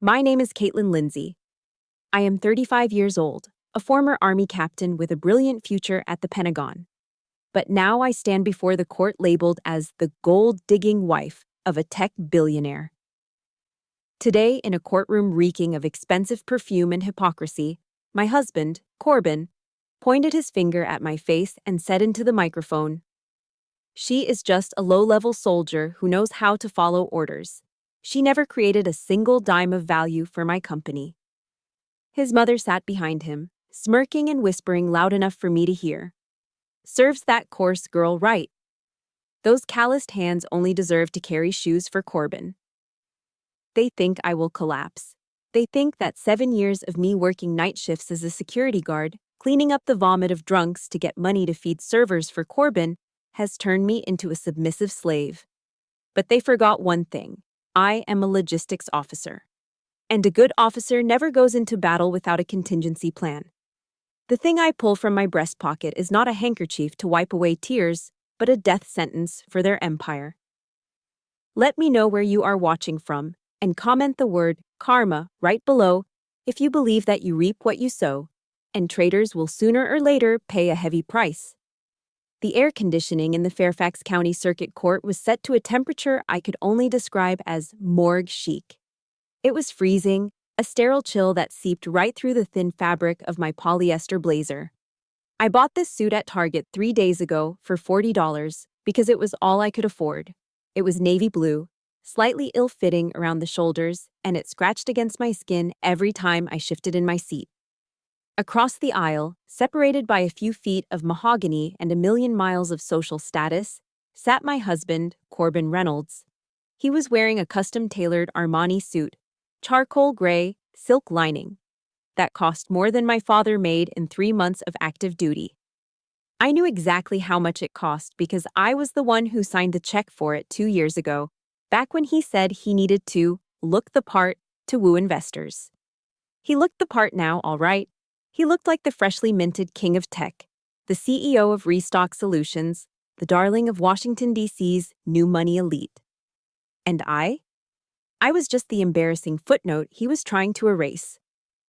My name is Caitlin Lindsay. I am 35 years old, a former Army captain with a brilliant future at the Pentagon. But now I stand before the court labeled as the gold-digging wife of a tech billionaire. Today, in a courtroom reeking of expensive perfume and hypocrisy, my husband, Corbin, pointed his finger at my face and said into the microphone, "She is just a low-level soldier who knows how to follow orders. She never created a single dime of value for my company." His mother sat behind him, smirking and whispering loud enough for me to hear. "Serves that coarse girl right. Those calloused hands only deserve to carry shoes for Corbin." They think I will collapse. They think that 7 years of me working night shifts as a security guard, cleaning up the vomit of drunks to get money to feed servers for Corbin, has turned me into a submissive slave. But they forgot one thing. I am a logistics officer. And a good officer never goes into battle without a contingency plan. The thing I pull from my breast pocket is not a handkerchief to wipe away tears, but a death sentence for their empire. Let me know where you are watching from, and comment the word karma right below if you believe that you reap what you sow, and traitors will sooner or later pay a heavy price. The air conditioning in the Fairfax County Circuit Court was set to a temperature I could only describe as morgue chic. It was freezing, a sterile chill that seeped right through the thin fabric of my polyester blazer. I bought this suit at Target 3 days ago for $40 because it was all I could afford. It was navy blue, slightly ill-fitting around the shoulders, and it scratched against my skin every time I shifted in my seat. Across the aisle, separated by a few feet of mahogany and a million miles of social status, sat my husband, Corbin Reynolds. He was wearing a custom-tailored Armani suit, charcoal gray, silk lining, that cost more than my father made in 3 months of active duty. I knew exactly how much it cost because I was the one who signed the check for it 2 years ago, back when he said he needed to look the part to woo investors. He looked the part now, all right. He looked like the freshly minted king of tech, the CEO of Restock Solutions, the darling of Washington, D.C.'s new money elite. And I was just the embarrassing footnote he was trying to erase.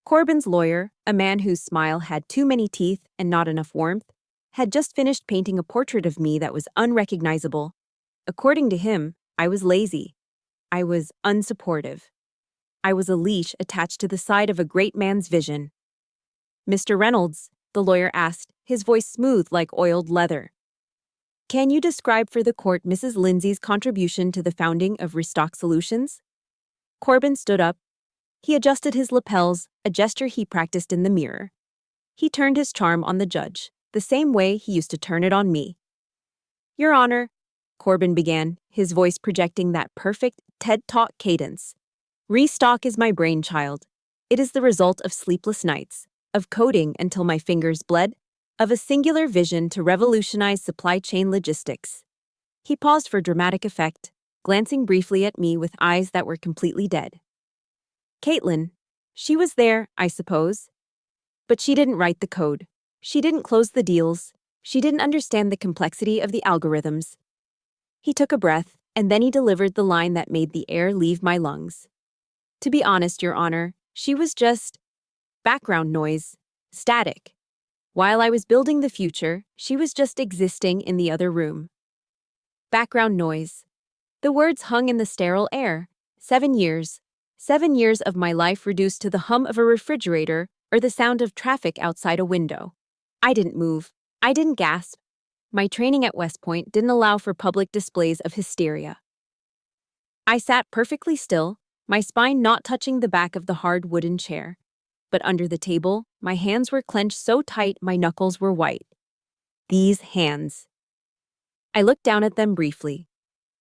Corbin's lawyer, a man whose smile had too many teeth and not enough warmth, had just finished painting a portrait of me that was unrecognizable. According to him, I was lazy. I was unsupportive. I was a leash attached to the side of a great man's vision. "Mr. Reynolds," the lawyer asked, his voice smooth like oiled leather, "can you describe for the court Mrs. Lindsay's contribution to the founding of Restock Solutions?" Corbin stood up. He adjusted his lapels, a gesture he practiced in the mirror. He turned his charm on the judge, the same way he used to turn it on me. "Your Honor," Corbin began, his voice projecting that perfect TED Talk cadence. "Restock is my brainchild. It is the result of sleepless nights, of coding until my fingers bled, of a singular vision to revolutionize supply chain logistics." He paused for dramatic effect, glancing briefly at me with eyes that were completely dead. "Caitlin, she was there, I suppose. But she didn't write the code. She didn't close the deals. She didn't understand the complexity of the algorithms." He took a breath, and then he delivered the line that made the air leave my lungs. "To be honest, Your Honor, she was just background noise, static. While I was building the future, she was just existing in the other room." Background noise. The words hung in the sterile air. 7 years. 7 years of my life reduced to the hum of a refrigerator or the sound of traffic outside a window. I didn't move. I didn't gasp. My training at West Point didn't allow for public displays of hysteria. I sat perfectly still, my spine not touching the back of the hard wooden chair. But under the table, my hands were clenched so tight my knuckles were white. These hands. I looked down at them briefly.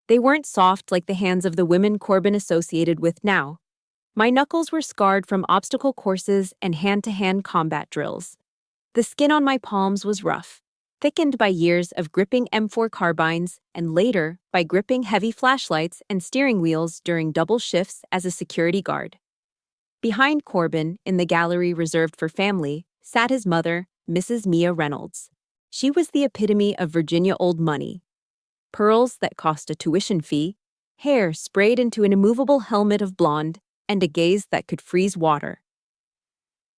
They weren't soft like the hands of the women Corbin associated with now. My knuckles were scarred from obstacle courses and hand-to-hand combat drills. The skin on my palms was rough, thickened by years of gripping M4 carbines and later by gripping heavy flashlights and steering wheels during double shifts as a security guard. Behind Corbin, in the gallery reserved for family, sat his mother, Mrs. Mia Reynolds. She was the epitome of Virginia old money. Pearls that cost a tuition fee, hair sprayed into an immovable helmet of blonde, and a gaze that could freeze water.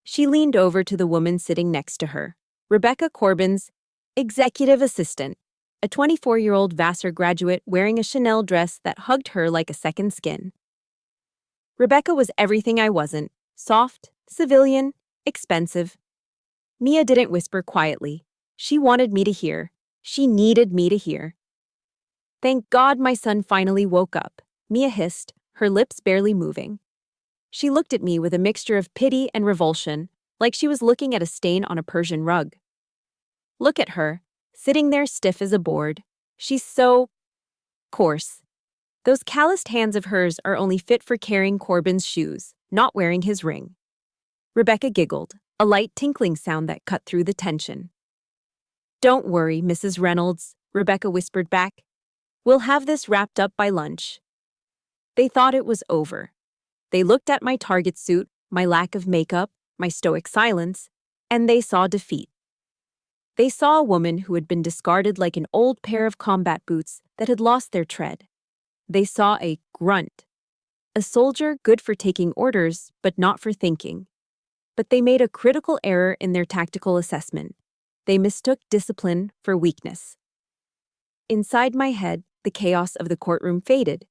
She leaned over to the woman sitting next to her, Rebecca Corbin's executive assistant, a 24-year-old Vassar graduate wearing a Chanel dress that hugged her like a second skin. Rebecca was everything I wasn't: soft, civilian, expensive. Mia didn't whisper quietly. She wanted me to hear. She needed me to hear. "Thank God my son finally woke up," Mia hissed, her lips barely moving. She looked at me with a mixture of pity and revulsion, like she was looking at a stain on a Persian rug. Look at her, sitting there stiff as a board. She's so coarse. Those calloused hands of hers are only fit for carrying Corbin's shoes, not wearing his ring. Rebecca giggled, a light tinkling sound that cut through the tension. "Don't worry, Mrs. Reynolds," Rebecca whispered back. "We'll have this wrapped up by lunch." They thought it was over. They looked at my target suit, my lack of makeup, my stoic silence, and they saw defeat. They saw a woman who had been discarded like an old pair of combat boots that had lost their tread. They saw a grunt, a soldier good for taking orders but not for thinking. But they made a critical error in their tactical assessment. They mistook discipline for weakness. Inside my head, the chaos of the courtroom faded.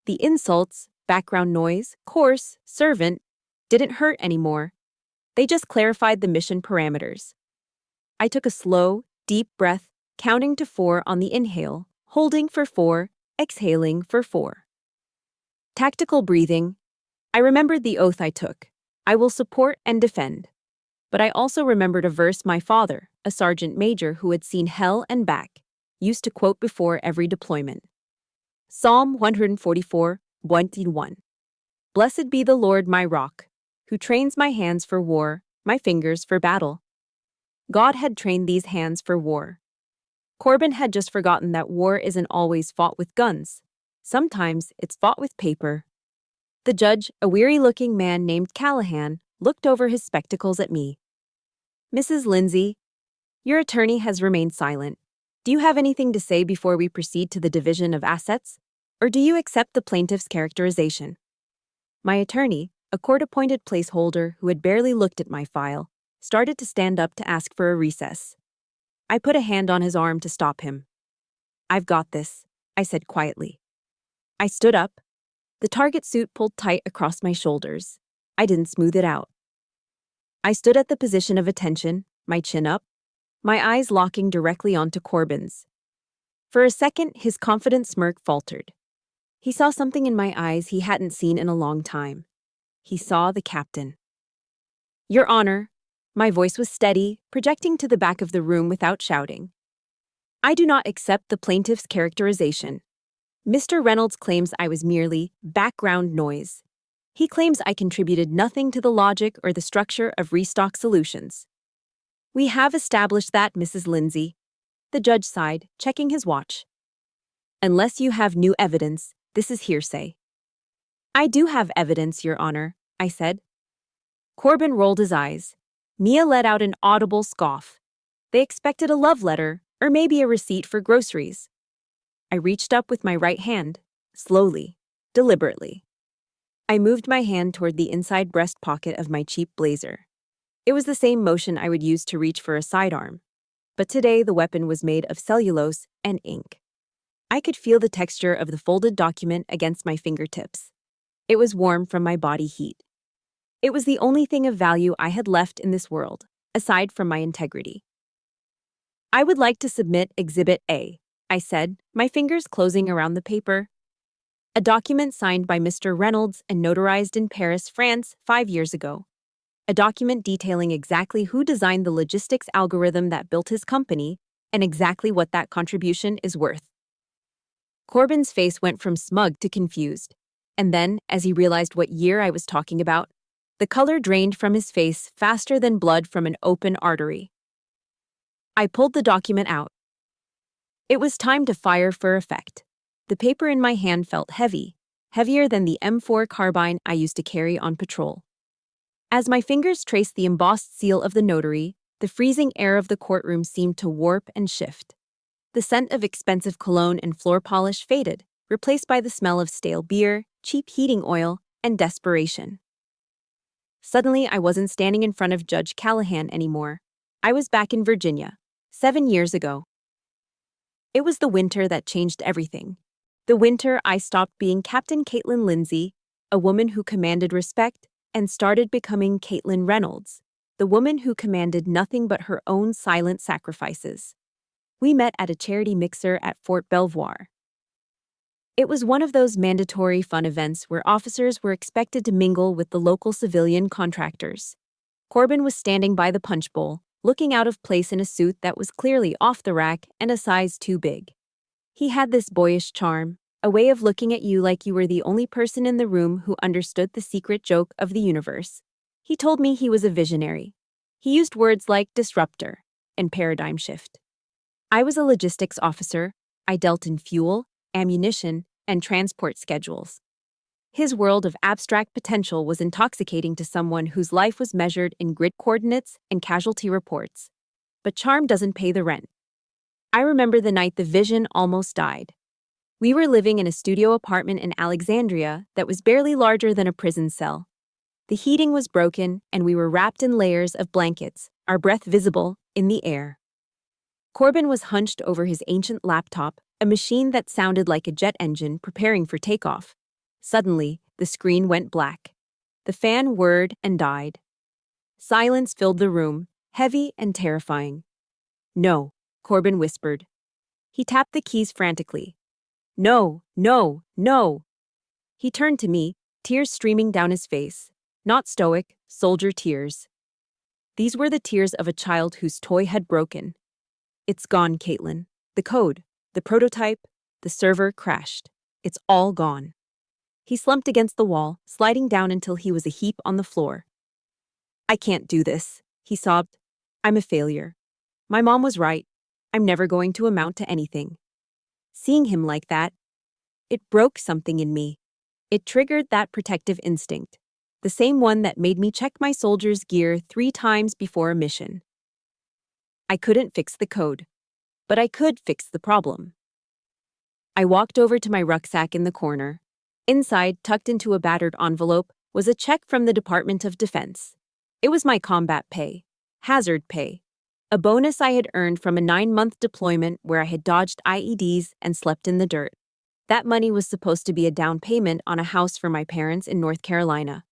The insults, background noise, coarse, servant, didn't hurt anymore. They just clarified the mission parameters. I took a slow, deep breath, counting to 4 on the inhale, holding for 4, exhaling for 4. Tactical breathing. I remembered the oath I took. I will support and defend. But I also remembered a verse my father, a sergeant major who had seen hell and back, used to quote before every deployment. Psalm 144:1. "Blessed be the Lord my rock, who trains my hands for war, my fingers for battle." God had trained these hands for war. Corbin had just forgotten that war isn't always fought with guns. Sometimes it's fought with paper. The judge, a weary-looking man named Callahan, looked over his spectacles at me. "Mrs. Lindsay, your attorney has remained silent. Do you have anything to say before we proceed to the division of assets? Or do you accept the plaintiff's characterization?" My attorney, a court-appointed placeholder who had barely looked at my file, started to stand up to ask for a recess. I put a hand on his arm to stop him. "I've got this," I said quietly. I stood up. The target suit pulled tight across my shoulders. I didn't smooth it out. I stood at the position of attention, my chin up, my eyes locking directly onto Corbin's. For a second, his confident smirk faltered. He saw something in my eyes he hadn't seen in a long time. He saw the captain. "Your Honor," my voice was steady, projecting to the back of the room without shouting. "I do not accept the plaintiff's characterization. Mr. Reynolds claims I was merely background noise. He claims I contributed nothing to the logic or the structure of Restock Solutions." "We have established that, Mrs. Lindsay." The judge sighed, checking his watch. "Unless you have new evidence, this is hearsay." "I do have evidence, Your Honor," I said. Corbin rolled his eyes. Mia let out an audible scoff. They expected a love letter, or maybe a receipt for groceries. I reached up with my right hand, slowly, deliberately. I moved my hand toward the inside breast pocket of my cheap blazer. It was the same motion I would use to reach for a sidearm, but today the weapon was made of cellulose and ink. I could feel the texture of the folded document against my fingertips. It was warm from my body heat. It was the only thing of value I had left in this world, aside from my integrity. "I would like to submit Exhibit A," I said, my fingers closing around the paper. "A document signed by Mr. Reynolds and notarized in Paris, France, 5 years ago. A document detailing exactly who designed the logistics algorithm that built his company and exactly what that contribution is worth." Corbin's face went from smug to confused, and then, as he realized what year I was talking about, the color drained from his face faster than blood from an open artery. I pulled the document out. It was time to fire for effect. The paper in my hand felt heavy, heavier than the M4 carbine I used to carry on patrol. As my fingers traced the embossed seal of the notary, the freezing air of the courtroom seemed to warp and shift. The scent of expensive cologne and floor polish faded, replaced by the smell of stale beer, cheap heating oil, and desperation. Suddenly, I wasn't standing in front of Judge Callahan anymore. I was back in Virginia, 7 years ago. It was the winter that changed everything. The winter I stopped being Captain Caitlin Lindsay, a woman who commanded respect, and started becoming Caitlin Reynolds, the woman who commanded nothing but her own silent sacrifices. We met at a charity mixer at Fort Belvoir. It was one of those mandatory fun events where officers were expected to mingle with the local civilian contractors. Corbin was standing by the punch bowl, looking out of place in a suit that was clearly off the rack and a size too big. He had this boyish charm, a way of looking at you like you were the only person in the room who understood the secret joke of the universe. He told me he was a visionary. He used words like disruptor and paradigm shift. I was a logistics officer. I dealt in fuel, ammunition, and transport schedules. His world of abstract potential was intoxicating to someone whose life was measured in grid coordinates and casualty reports. But charm doesn't pay the rent. I remember the night the vision almost died. We were living in a studio apartment in Alexandria that was barely larger than a prison cell. The heating was broken, and we were wrapped in layers of blankets, our breath visible in the air. Corbin was hunched over his ancient laptop, a machine that sounded like a jet engine preparing for takeoff. Suddenly, the screen went black. The fan whirred and died. Silence filled the room, heavy and terrifying. "No," Corbin whispered. He tapped the keys frantically. "No, no, no." He turned to me, tears streaming down his face. Not stoic, soldier tears. These were the tears of a child whose toy had broken. "It's gone, Caitlin. The code, the prototype, the server crashed. It's all gone." He slumped against the wall, sliding down until he was a heap on the floor. "I can't do this," he sobbed. "I'm a failure. My mom was right. I'm never going to amount to anything." Seeing him like that, it broke something in me. It triggered that protective instinct, the same one that made me check my soldier's gear 3 times before a mission. I couldn't fix the code, but I could fix the problem. I walked over to my rucksack in the corner. Inside, tucked into a battered envelope, was a check from the Department of Defense. It was my combat pay, hazard pay, a bonus I had earned from a 9-month deployment where I had dodged IEDs and slept in the dirt. That money was supposed to be a down payment on a house for my parents in North Carolina.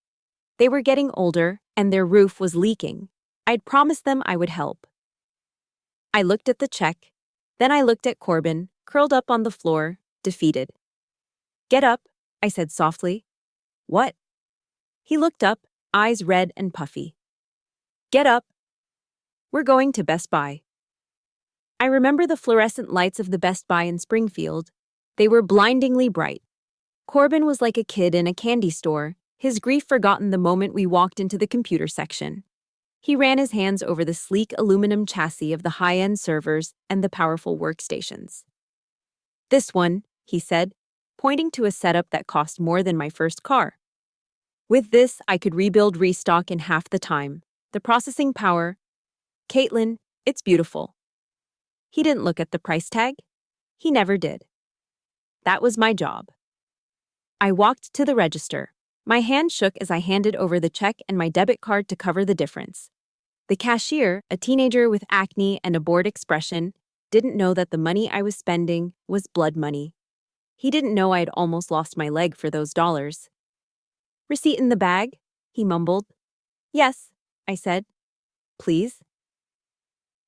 They were getting older, and their roof was leaking. I'd promised them I would help. I looked at the check. Then I looked at Corbin, curled up on the floor, defeated. "Get up," I said softly. "What?" He looked up, eyes red and puffy. "Get up. We're going to Best Buy." I remember the fluorescent lights of the Best Buy in Springfield. They were blindingly bright. Corbin was like a kid in a candy store, his grief forgotten the moment we walked into the computer section. He ran his hands over the sleek aluminum chassis of the high-end servers and the powerful workstations. "This one," he said, pointing to a setup that cost more than my first car. "With this, I could rebuild restock in half the time. The processing power. Caitlin, it's beautiful." He didn't look at the price tag. He never did. That was my job. I walked to the register. My hand shook as I handed over the check and my debit card to cover the difference. The cashier, a teenager with acne and a bored expression, didn't know that the money I was spending was blood money. He didn't know I had almost lost my leg for those dollars. "Receipt in the bag?" he mumbled. "Yes," I said. "Please?"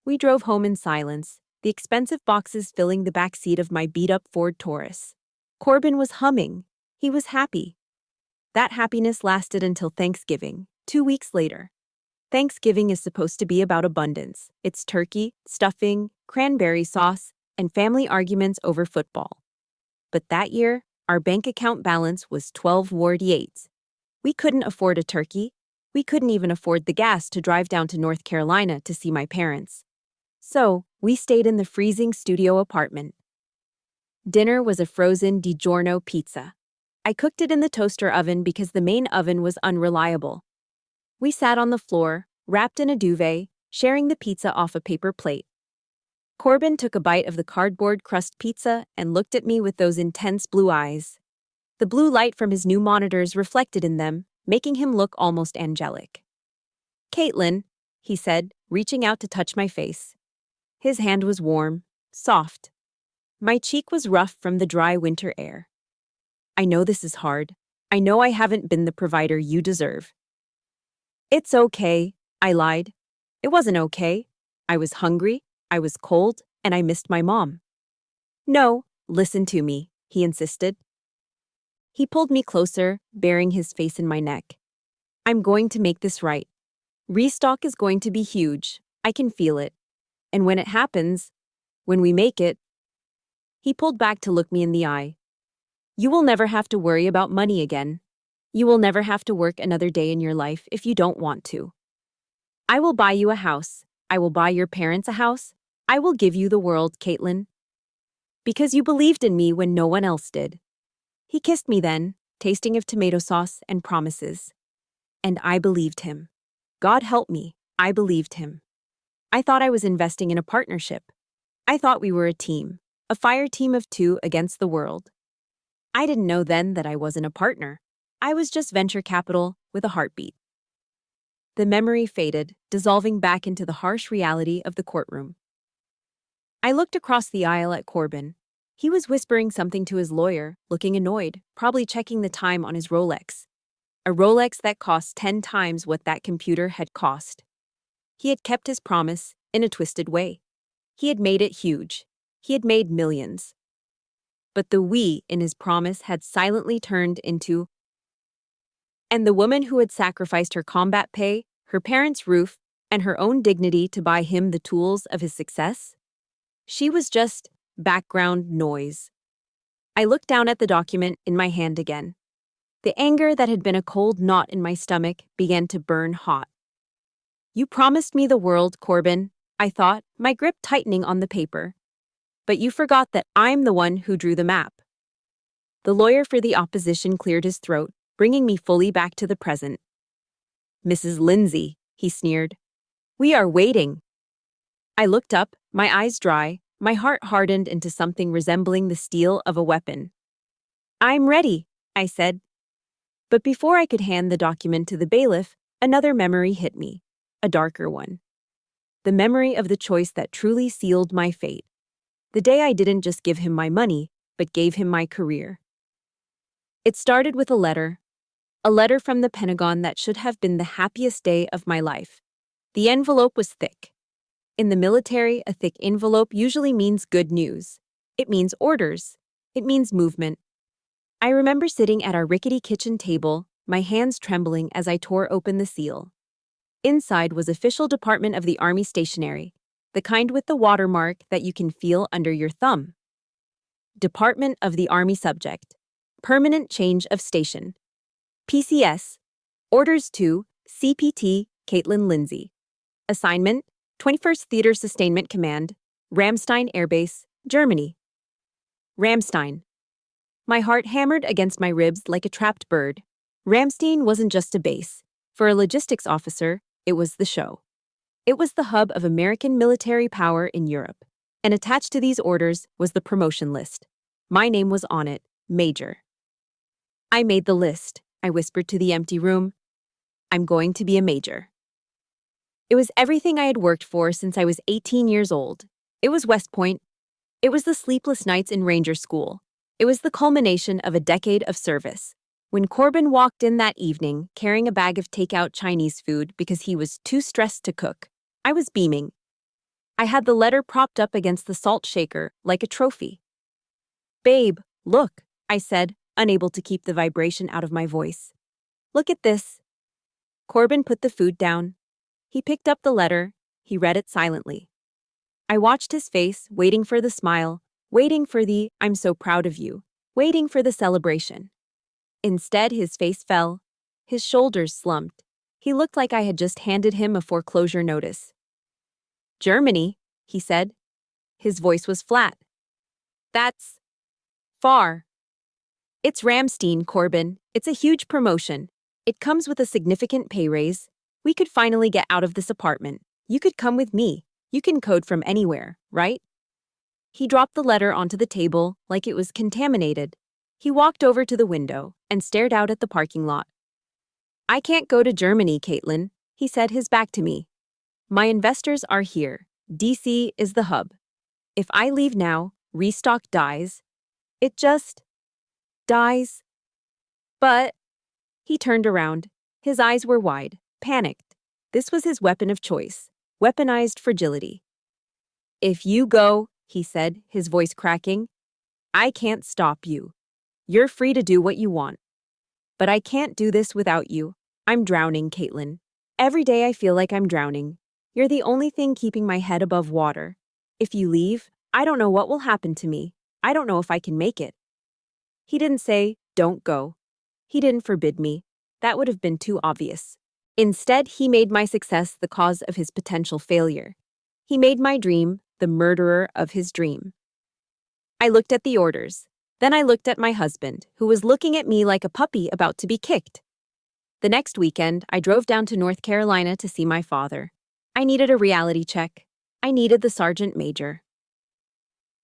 We drove home in silence, the expensive boxes filling the back seat of my beat-up Ford Taurus. Corbin was humming. He was happy. That happiness lasted until Thanksgiving, 2 weeks later. Thanksgiving is supposed to be about abundance. It's turkey, stuffing, cranberry sauce, and family arguments over football. But that year, our bank account balance was 12.48. We couldn't afford a turkey. We couldn't even afford the gas to drive down to North Carolina to see my parents. So, we stayed in the freezing studio apartment. Dinner was a frozen DiGiorno pizza. I cooked it in the toaster oven because the main oven was unreliable. We sat on the floor, wrapped in a duvet, sharing the pizza off a paper plate. Corbin took a bite of the cardboard crust pizza and looked at me with those intense blue eyes. The blue light from his new monitors reflected in them, making him look almost angelic. "Caitlin," he said, reaching out to touch my face. His hand was warm, soft. My cheek was rough from the dry winter air. "I know this is hard. I know I haven't been the provider you deserve." "It's okay," I lied. It wasn't okay. I was hungry, I was cold, and I missed my mom. "No, listen to me," he insisted. He pulled me closer, burying his face in my neck. "I'm going to make this right. Restock is going to be huge. I can feel it. And when it happens, when we make it," he pulled back to look me in the eye. "You will never have to worry about money again. You will never have to work another day in your life if you don't want to. I will buy you a house. I will buy your parents a house. I will give you the world, Caitlin. Because you believed in me when no one else did." He kissed me then, tasting of tomato sauce and promises. And I believed him. God help me, I believed him. I thought I was investing in a partnership. I thought we were a team, a fire team of two against the world. I didn't know then that I wasn't a partner. I was just venture capital with a heartbeat. The memory faded, dissolving back into the harsh reality of the courtroom. I looked across the aisle at Corbin. He was whispering something to his lawyer, looking annoyed, probably checking the time on his Rolex. A Rolex that cost 10 times what that computer had cost. He had kept his promise in a twisted way. He had made it huge. He had made millions. But the we in his promise had silently turned into. And the woman who had sacrificed her combat pay, her parents' roof, and her own dignity to buy him the tools of his success? She was just background noise. I looked down at the document in my hand again. The anger that had been a cold knot in my stomach began to burn hot. "You promised me the world, Corbin," I thought, my grip tightening on the paper. "But you forgot that I'm the one who drew the map." The lawyer for the opposition cleared his throat, bringing me fully back to the present. "Mrs. Lindsay," he sneered. "We are waiting." I looked up, my eyes dry, my heart hardened into something resembling the steel of a weapon. "I'm ready," I said. But before I could hand the document to the bailiff, another memory hit me, a darker one. The memory of the choice that truly sealed my fate. The day I didn't just give him my money, but gave him my career. It started with a letter from the Pentagon that should have been the happiest day of my life. The envelope was thick. In the military, a thick envelope usually means good news. It means orders. It means movement. I remember sitting at our rickety kitchen table, my hands trembling as I tore open the seal. Inside was official Department of the Army stationery, the kind with the watermark that you can feel under your thumb. Department of the Army subject. Permanent change of station. PCS. Orders to CPT Caitlin Lindsay. Assignment 21st Theater Sustainment Command, Ramstein Air Base, Germany. Ramstein. My heart hammered against my ribs like a trapped bird. Ramstein wasn't just a base. For a logistics officer, it was the show. It was the hub of American military power in Europe. And attached to these orders was the promotion list. My name was on it, Major. "I made the list," I whispered to the empty room. "I'm going to be a major." It was everything I had worked for since I was 18 years old. It was West Point. It was the sleepless nights in Ranger School. It was the culmination of a decade of service. When Corbin walked in that evening, carrying a bag of takeout Chinese food because he was too stressed to cook, I was beaming. I had the letter propped up against the salt shaker like a trophy. "Babe, look," I said, unable to keep the vibration out of my voice. "Look at this." Corbin put the food down. He picked up the letter. He read it silently. I watched his face, waiting for the smile, waiting for the "I'm so proud of you," waiting for the celebration. Instead, his face fell. His shoulders slumped. He looked like I had just handed him a foreclosure notice. "Germany," he said. His voice was flat. "That's far." "It's Ramstein, Corbin. It's a huge promotion. It comes with a significant pay raise. We could finally get out of this apartment. You could come with me. You can code from anywhere, right?" He dropped the letter onto the table like it was contaminated. He walked over to the window and stared out at the parking lot. I can't go to Germany, Caitlin, he said, his back to me. My investors are here. DC is the hub. If I leave now, Restock dies. It just dies. But he turned around. His eyes were wide, panicked. This was his weapon of choice, weaponized fragility. If you go, he said, his voice cracking, I can't stop you. You're free to do what you want. But I can't do this without you. I'm drowning, Caitlin. Every day I feel like I'm drowning. You're the only thing keeping my head above water. If you leave, I don't know what will happen to me. I don't know if I can make it. He didn't say, don't go. He didn't forbid me. That would have been too obvious. Instead, he made my success the cause of his potential failure. He made my dream the murderer of his dream. I looked at the orders. Then I looked at my husband, who was looking at me like a puppy about to be kicked. The next weekend, I drove down to North Carolina to see my father. I needed a reality check. I needed the sergeant major.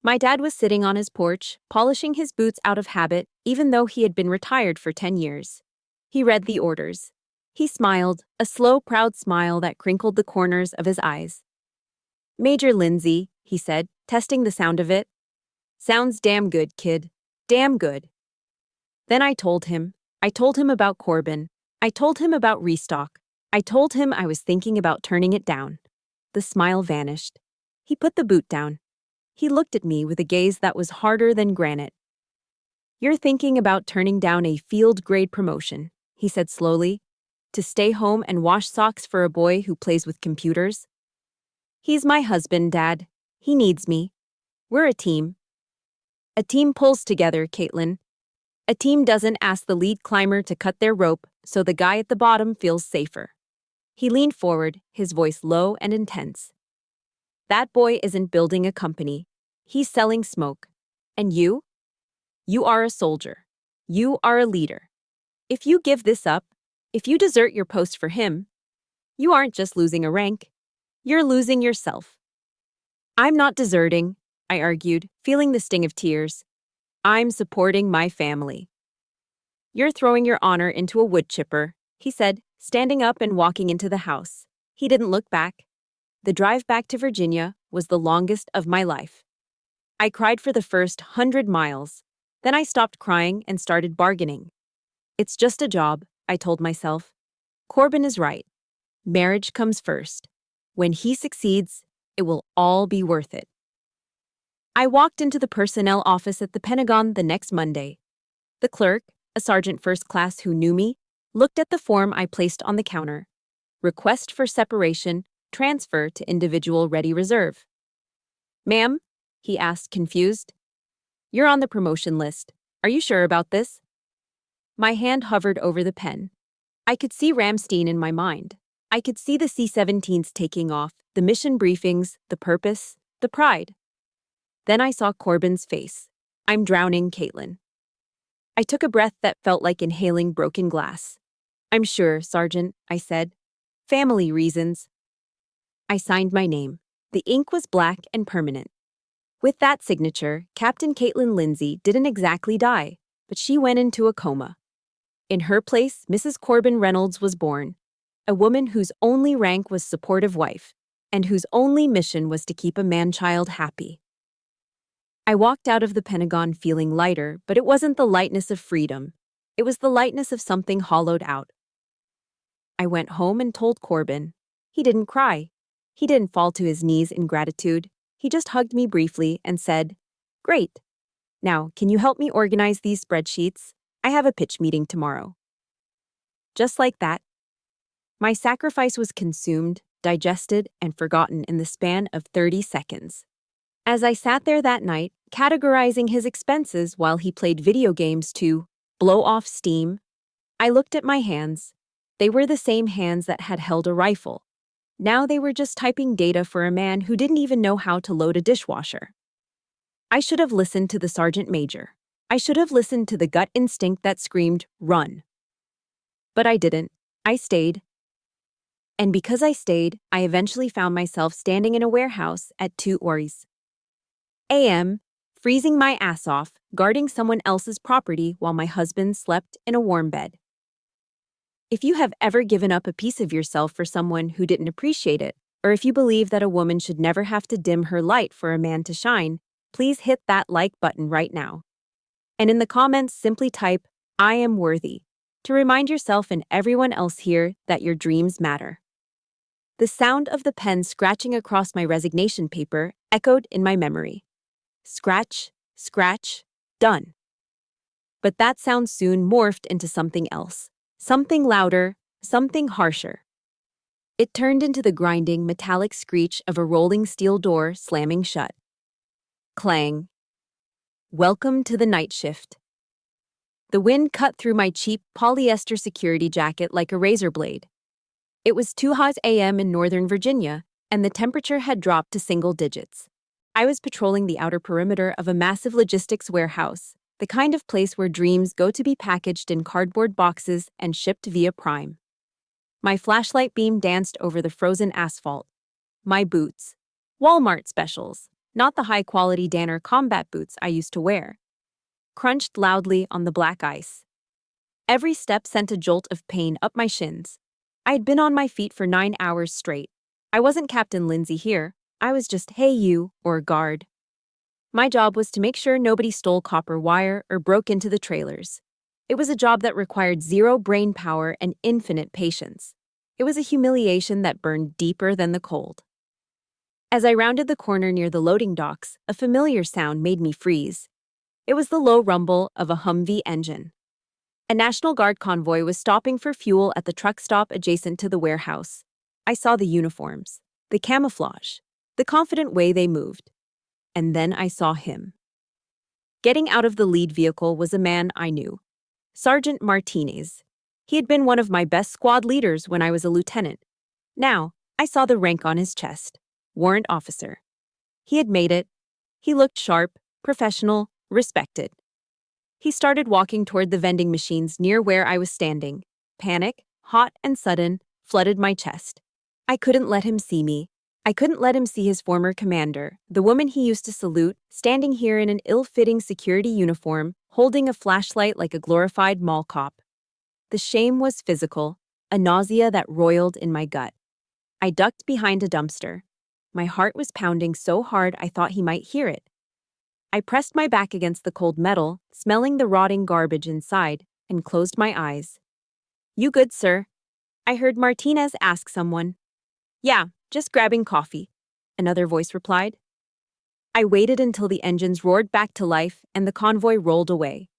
My dad was sitting on his porch, polishing his boots out of habit, even though he had been retired for 10 years. He read the orders. He smiled, a slow, proud smile that crinkled the corners of his eyes. Major Lindsay, he said, testing the sound of it. Sounds damn good, kid. Damn good. Then I told him about Corbin. I told him about Restock. I told him I was thinking about turning it down. The smile vanished. He put the boot down. He looked at me with a gaze that was harder than granite. You're thinking about turning down a field-grade promotion, he said slowly, to stay home and wash socks for a boy who plays with computers? He's my husband, Dad. He needs me. We're a team. A team pulls together, Caitlin. A team doesn't ask the lead climber to cut their rope so the guy at the bottom feels safer. He leaned forward, his voice low and intense. That boy isn't building a company. He's selling smoke. And you? You are a soldier. You are a leader. If you give this up, if you desert your post for him, you aren't just losing a rank. You're losing yourself. I'm not deserting, I argued, feeling the sting of tears. I'm supporting my family. You're throwing your honor into a wood chipper, he said, standing up and walking into the house. He didn't look back. The drive back to Virginia was the longest of my life. I cried for the first 100 miles. Then I stopped crying and started bargaining. It's just a job, I told myself. Corbin is right. Marriage comes first. When he succeeds, it will all be worth it. I walked into the personnel office at the Pentagon the next Monday. The clerk, a sergeant first class who knew me, looked at the form I placed on the counter. Request for separation, transfer to individual ready reserve. Ma'am, he asked, confused. You're on the promotion list. Are you sure about this? My hand hovered over the pen. I could see Ramstein in my mind. I could see the C-17s taking off, the mission briefings, the purpose, the pride. Then I saw Corbin's face. I'm drowning, Caitlin. I took a breath that felt like inhaling broken glass. I'm sure, Sergeant, I said. Family reasons. I signed my name. The ink was black and permanent. With that signature, Captain Caitlin Lindsay didn't exactly die, but she went into a coma. In her place, Mrs. Corbin Reynolds was born, a woman whose only rank was supportive wife, and whose only mission was to keep a man-child happy. I walked out of the Pentagon feeling lighter, but it wasn't the lightness of freedom. It was the lightness of something hollowed out. I went home and told Corbin. He didn't cry. He didn't fall to his knees in gratitude. He just hugged me briefly and said, Great. Now, can you help me organize these spreadsheets? I have a pitch meeting tomorrow. Just like that, my sacrifice was consumed, digested, and forgotten in the span of 30 seconds. As I sat there that night, categorizing his expenses while he played video games to blow off steam, I looked at my hands. They were the same hands that had held a rifle. Now they were just typing data for a man who didn't even know how to load a dishwasher. I should have listened to the sergeant major. I should have listened to the gut instinct that screamed, run. But I didn't. I stayed. And because I stayed, I eventually found myself standing in a warehouse at 2 a.m., freezing my ass off, guarding someone else's property while my husband slept in a warm bed. If you have ever given up a piece of yourself for someone who didn't appreciate it, or if you believe that a woman should never have to dim her light for a man to shine, please hit that like button right now. And in the comments, simply type, "I am worthy," to remind yourself and everyone else here that your dreams matter. The sound of the pen scratching across my resignation paper echoed in my memory. Scratch, scratch, done. But that sound soon morphed into something else. Something louder, something harsher. It turned into the grinding, metallic screech of a rolling steel door slamming shut. Clang. Welcome to the night shift. The wind cut through my cheap polyester security jacket like a razor blade. It was 2 a.m. in Northern Virginia, and the temperature had dropped to single digits. I was patrolling the outer perimeter of a massive logistics warehouse, the kind of place where dreams go to be packaged in cardboard boxes and shipped via Prime. My flashlight beam danced over the frozen asphalt. My boots. Walmart specials, not the high-quality Danner combat boots I used to wear, crunched loudly on the black ice. Every step sent a jolt of pain up my shins. I had been on my feet for 9 hours straight. I wasn't Captain Lindsay here. I was just, "Hey you," or guard. My job was to make sure nobody stole copper wire or broke into the trailers. It was a job that required zero brain power and infinite patience. It was a humiliation that burned deeper than the cold. As I rounded the corner near the loading docks, a familiar sound made me freeze. It was the low rumble of a Humvee engine. A National Guard convoy was stopping for fuel at the truck stop adjacent to the warehouse. I saw the uniforms, the camouflage, the confident way they moved. And then I saw him. Getting out of the lead vehicle was a man I knew. Sergeant Martinez. He had been one of my best squad leaders when I was a lieutenant. Now, I saw the rank on his chest. Warrant officer. He had made it. He looked sharp, professional, respected. He started walking toward the vending machines near where I was standing. Panic, hot and sudden, flooded my chest. I couldn't let him see me. I couldn't let him see his former commander, the woman he used to salute, standing here in an ill-fitting security uniform, holding a flashlight like a glorified mall cop. The shame was physical, a nausea that roiled in my gut. I ducked behind a dumpster. My heart was pounding so hard I thought he might hear it. I pressed my back against the cold metal, smelling the rotting garbage inside, and closed my eyes. "You good, sir?" I heard Martinez ask someone. "Yeah, just grabbing coffee," another voice replied. I waited until the engines roared back to life and the convoy rolled away.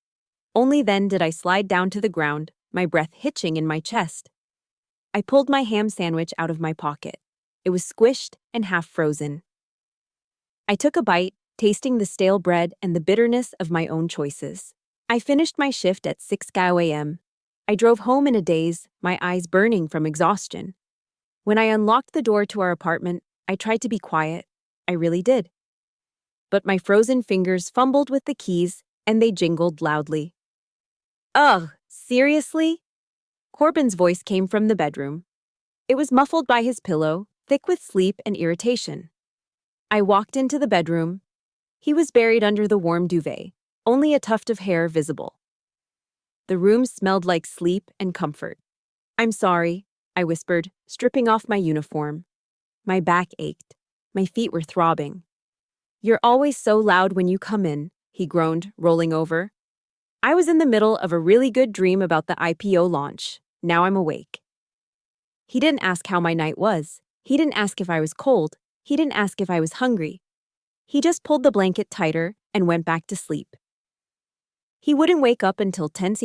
Only then did I slide down to the ground, my breath hitching in my chest. I pulled my ham sandwich out of my pocket. It was squished and half frozen. I took a bite, tasting the stale bread and the bitterness of my own choices. I finished my shift at 6 a.m. I drove home in a daze, my eyes burning from exhaustion. When I unlocked the door to our apartment, I tried to be quiet. I really did. But my frozen fingers fumbled with the keys, and they jingled loudly. "Ugh, seriously?" Corbin's voice came from the bedroom. It was muffled by his pillow, thick with sleep and irritation. I walked into the bedroom. He was buried under the warm duvet, only a tuft of hair visible. The room smelled like sleep and comfort. "I'm sorry," I whispered, stripping off my uniform. My back ached. My feet were throbbing. "You're always so loud when you come in," he groaned, rolling over. I was in the middle of a really good dream about the IPO launch. Now I'm awake. He didn't ask how my night was. He didn't ask if I was cold. He didn't ask if I was hungry. He just pulled the blanket tighter and went back to sleep. He wouldn't wake up until 10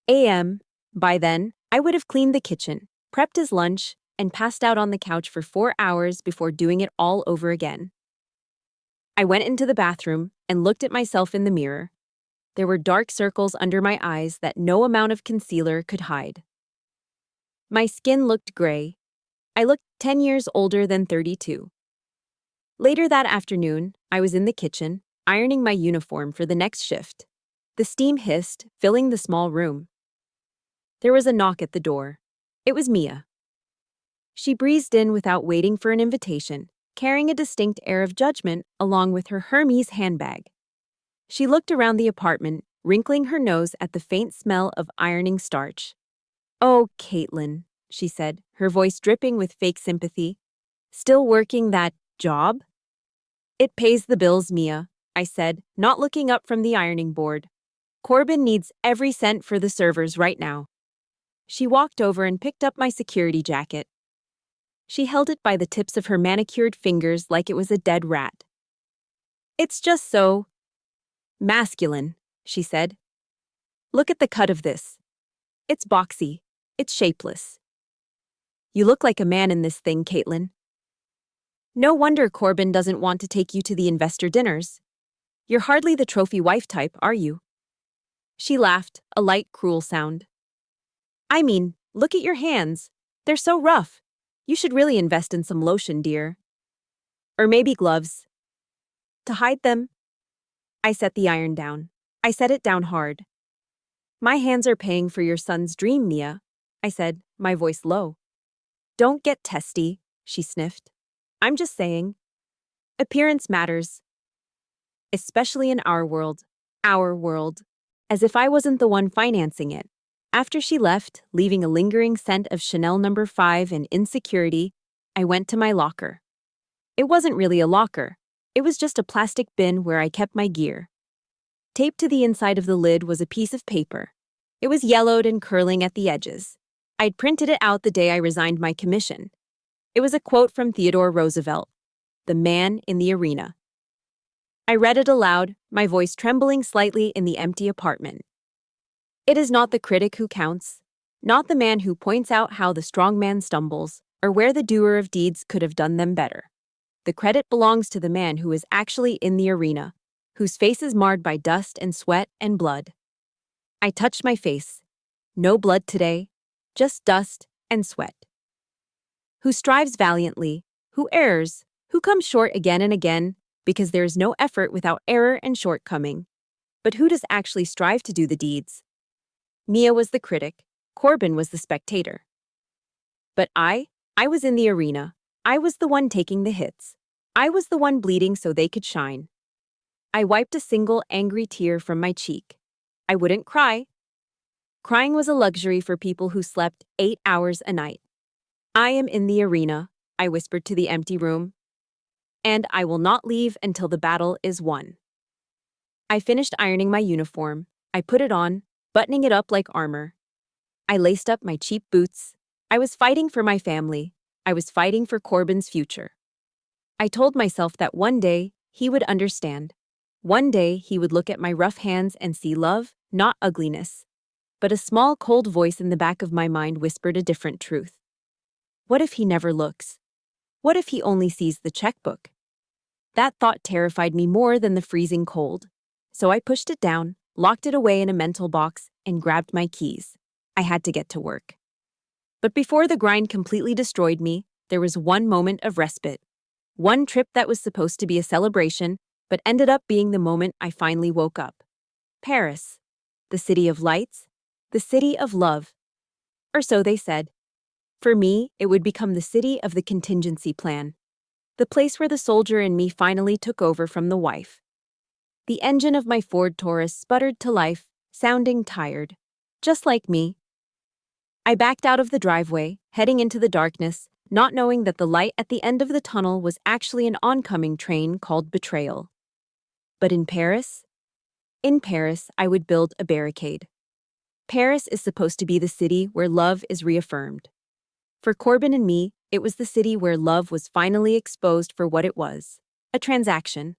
a.m. By then, I would have cleaned the kitchen, prepped his lunch, and passed out on the couch for 4 hours before doing it all over again. I went into the bathroom and looked at myself in the mirror. There were dark circles under my eyes that no amount of concealer could hide. My skin looked gray. I looked 10 years older than 32. Later that afternoon, I was in the kitchen, ironing my uniform for the next shift. The steam hissed, filling the small room. There was a knock at the door. It was Mia. She breezed in without waiting for an invitation, carrying a distinct air of judgment along with her Hermes handbag. She looked around the apartment, wrinkling her nose at the faint smell of ironing starch. "Oh, Caitlin," she said, her voice dripping with fake sympathy. "Still working that job?" "It pays the bills, Mia," I said, not looking up from the ironing board. "Corbin needs every cent for the servers right now." She walked over and picked up my security jacket. She held it by the tips of her manicured fingers like it was a dead rat. "It's just so masculine," she said. "Look at the cut of this. It's boxy. It's shapeless. You look like a man in this thing, Caitlin. No wonder Corbin doesn't want to take you to the investor dinners. You're hardly the trophy wife type, are you?" She laughed, a light, cruel sound. "I mean, look at your hands. They're so rough. You should really invest in some lotion, dear. Or maybe gloves. To hide them." I set the iron down. I set it down hard. "My hands are paying for your son's dream, Mia," I said, my voice low. "Don't get testy," she sniffed. "I'm just saying. Appearance matters. Especially in our world. Our world. As if I wasn't the one financing it. After she left, leaving a lingering scent of Chanel No. 5 and insecurity, I went to my locker. It wasn't really a locker. It was just a plastic bin where I kept my gear. Taped to the inside of the lid was a piece of paper. It was yellowed and curling at the edges. I'd printed it out the day I resigned my commission. It was a quote from Theodore Roosevelt, "The man in the arena." I read it aloud, my voice trembling slightly in the empty apartment. "It is not the critic who counts, not the man who points out how the strong man stumbles, or where the doer of deeds could have done them better. The credit belongs to the man who is actually in the arena, whose face is marred by dust and sweat and blood." I touched my face. No blood today, just dust and sweat. Who strives valiantly, who errs, who comes short again and again, because there is no effort without error and shortcoming. But who does actually strive to do the deeds? Mia was the critic, Corbin was the spectator. But I was in the arena. I was the one taking the hits. I was the one bleeding so they could shine. I wiped a single angry tear from my cheek. I wouldn't cry. Crying was a luxury for people who slept 8 hours a night. "I am in the arena," I whispered to the empty room. "And I will not leave until the battle is won." I finished ironing my uniform. I put it on, buttoning it up like armor. I laced up my cheap boots. I was fighting for my family. I was fighting for Corbin's future. I told myself that one day he would understand. One day he would look at my rough hands and see love, not ugliness. But a small, cold voice in the back of my mind whispered a different truth. What if he never looks? What if he only sees the checkbook? That thought terrified me more than the freezing cold. So I pushed it down, locked it away in a mental box, and grabbed my keys. I had to get to work. But before the grind completely destroyed me, there was one moment of respite. One trip that was supposed to be a celebration, but ended up being the moment I finally woke up. Paris. The city of lights. The city of love. Or so they said. For me, it would become the city of the contingency plan. The place where the soldier in me finally took over from the wife. The engine of my Ford Taurus sputtered to life, sounding tired. Just like me. I backed out of the driveway, heading into the darkness, not knowing that the light at the end of the tunnel was actually an oncoming train called betrayal. But in Paris? In Paris, I would build a barricade. Paris is supposed to be the city where love is reaffirmed. For Corbin and me, it was the city where love was finally exposed for what it was, a transaction.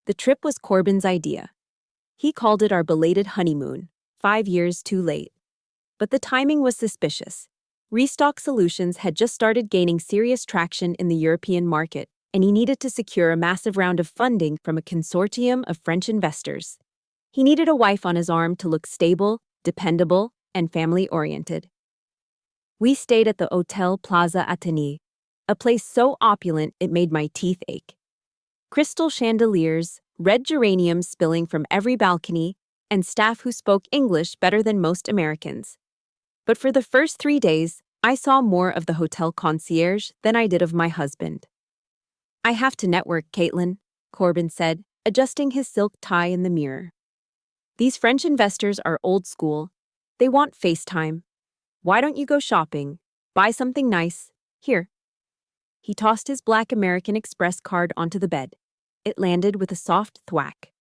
The trip was Corbin's idea. He called it our belated honeymoon, 5 years too late. But the timing was suspicious. Restock Solutions had just started gaining serious traction in the European market, and he needed to secure a massive round of funding from a consortium of French investors. He needed a wife on his arm to look stable, dependable, and family-oriented. We stayed at the Hotel Plaza Athénée, a place so opulent it made my teeth ache. Crystal chandeliers, red geraniums spilling from every balcony, and staff who spoke English better than most Americans. But for the first 3 days, I saw more of the hotel concierge than I did of my husband. I have to network, Caitlin, Corbin said, adjusting his silk tie in the mirror. These French investors are old school. They want FaceTime. Why don't you go shopping? Buy something nice. Here. He tossed his black American Express card onto the bed. It landed with a soft thwack.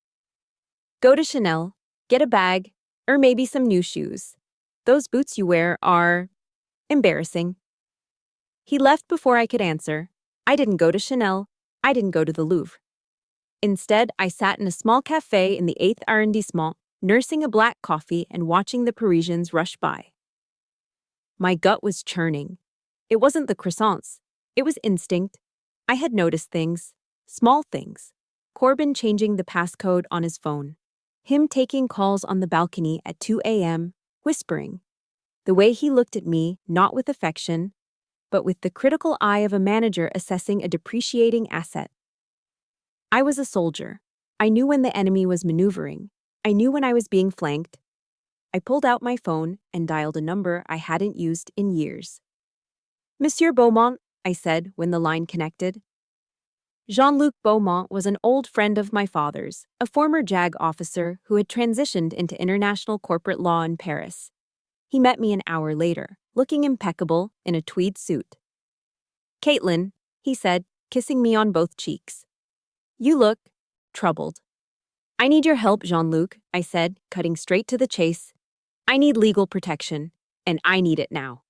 Go to Chanel, get a bag, or maybe some new shoes. Those boots you wear are embarrassing. He left before I could answer. I didn't go to Chanel. I didn't go to the Louvre. Instead, I sat in a small cafe in the 8th arrondissement, nursing a black coffee and watching the Parisians rush by. My gut was churning. It wasn't the croissants. It was instinct. I had noticed things. Small things. Corbin changing the passcode on his phone. Him taking calls on the balcony at 2 a.m., whispering. The way he looked at me, not with affection, but with the critical eye of a manager assessing a depreciating asset. I was a soldier. I knew when the enemy was maneuvering. I knew when I was being flanked. I pulled out my phone and dialed a number I hadn't used in years. Monsieur Beaumont, I said when the line connected. Jean-Luc Beaumont was an old friend of my father's, a former JAG officer who had transitioned into international corporate law in Paris. He met me an hour later, looking impeccable in a tweed suit. Caitlin, he said, kissing me on both cheeks. You look troubled. I need your help, Jean-Luc, I said, cutting straight to the chase. I need legal protection, and I need it now.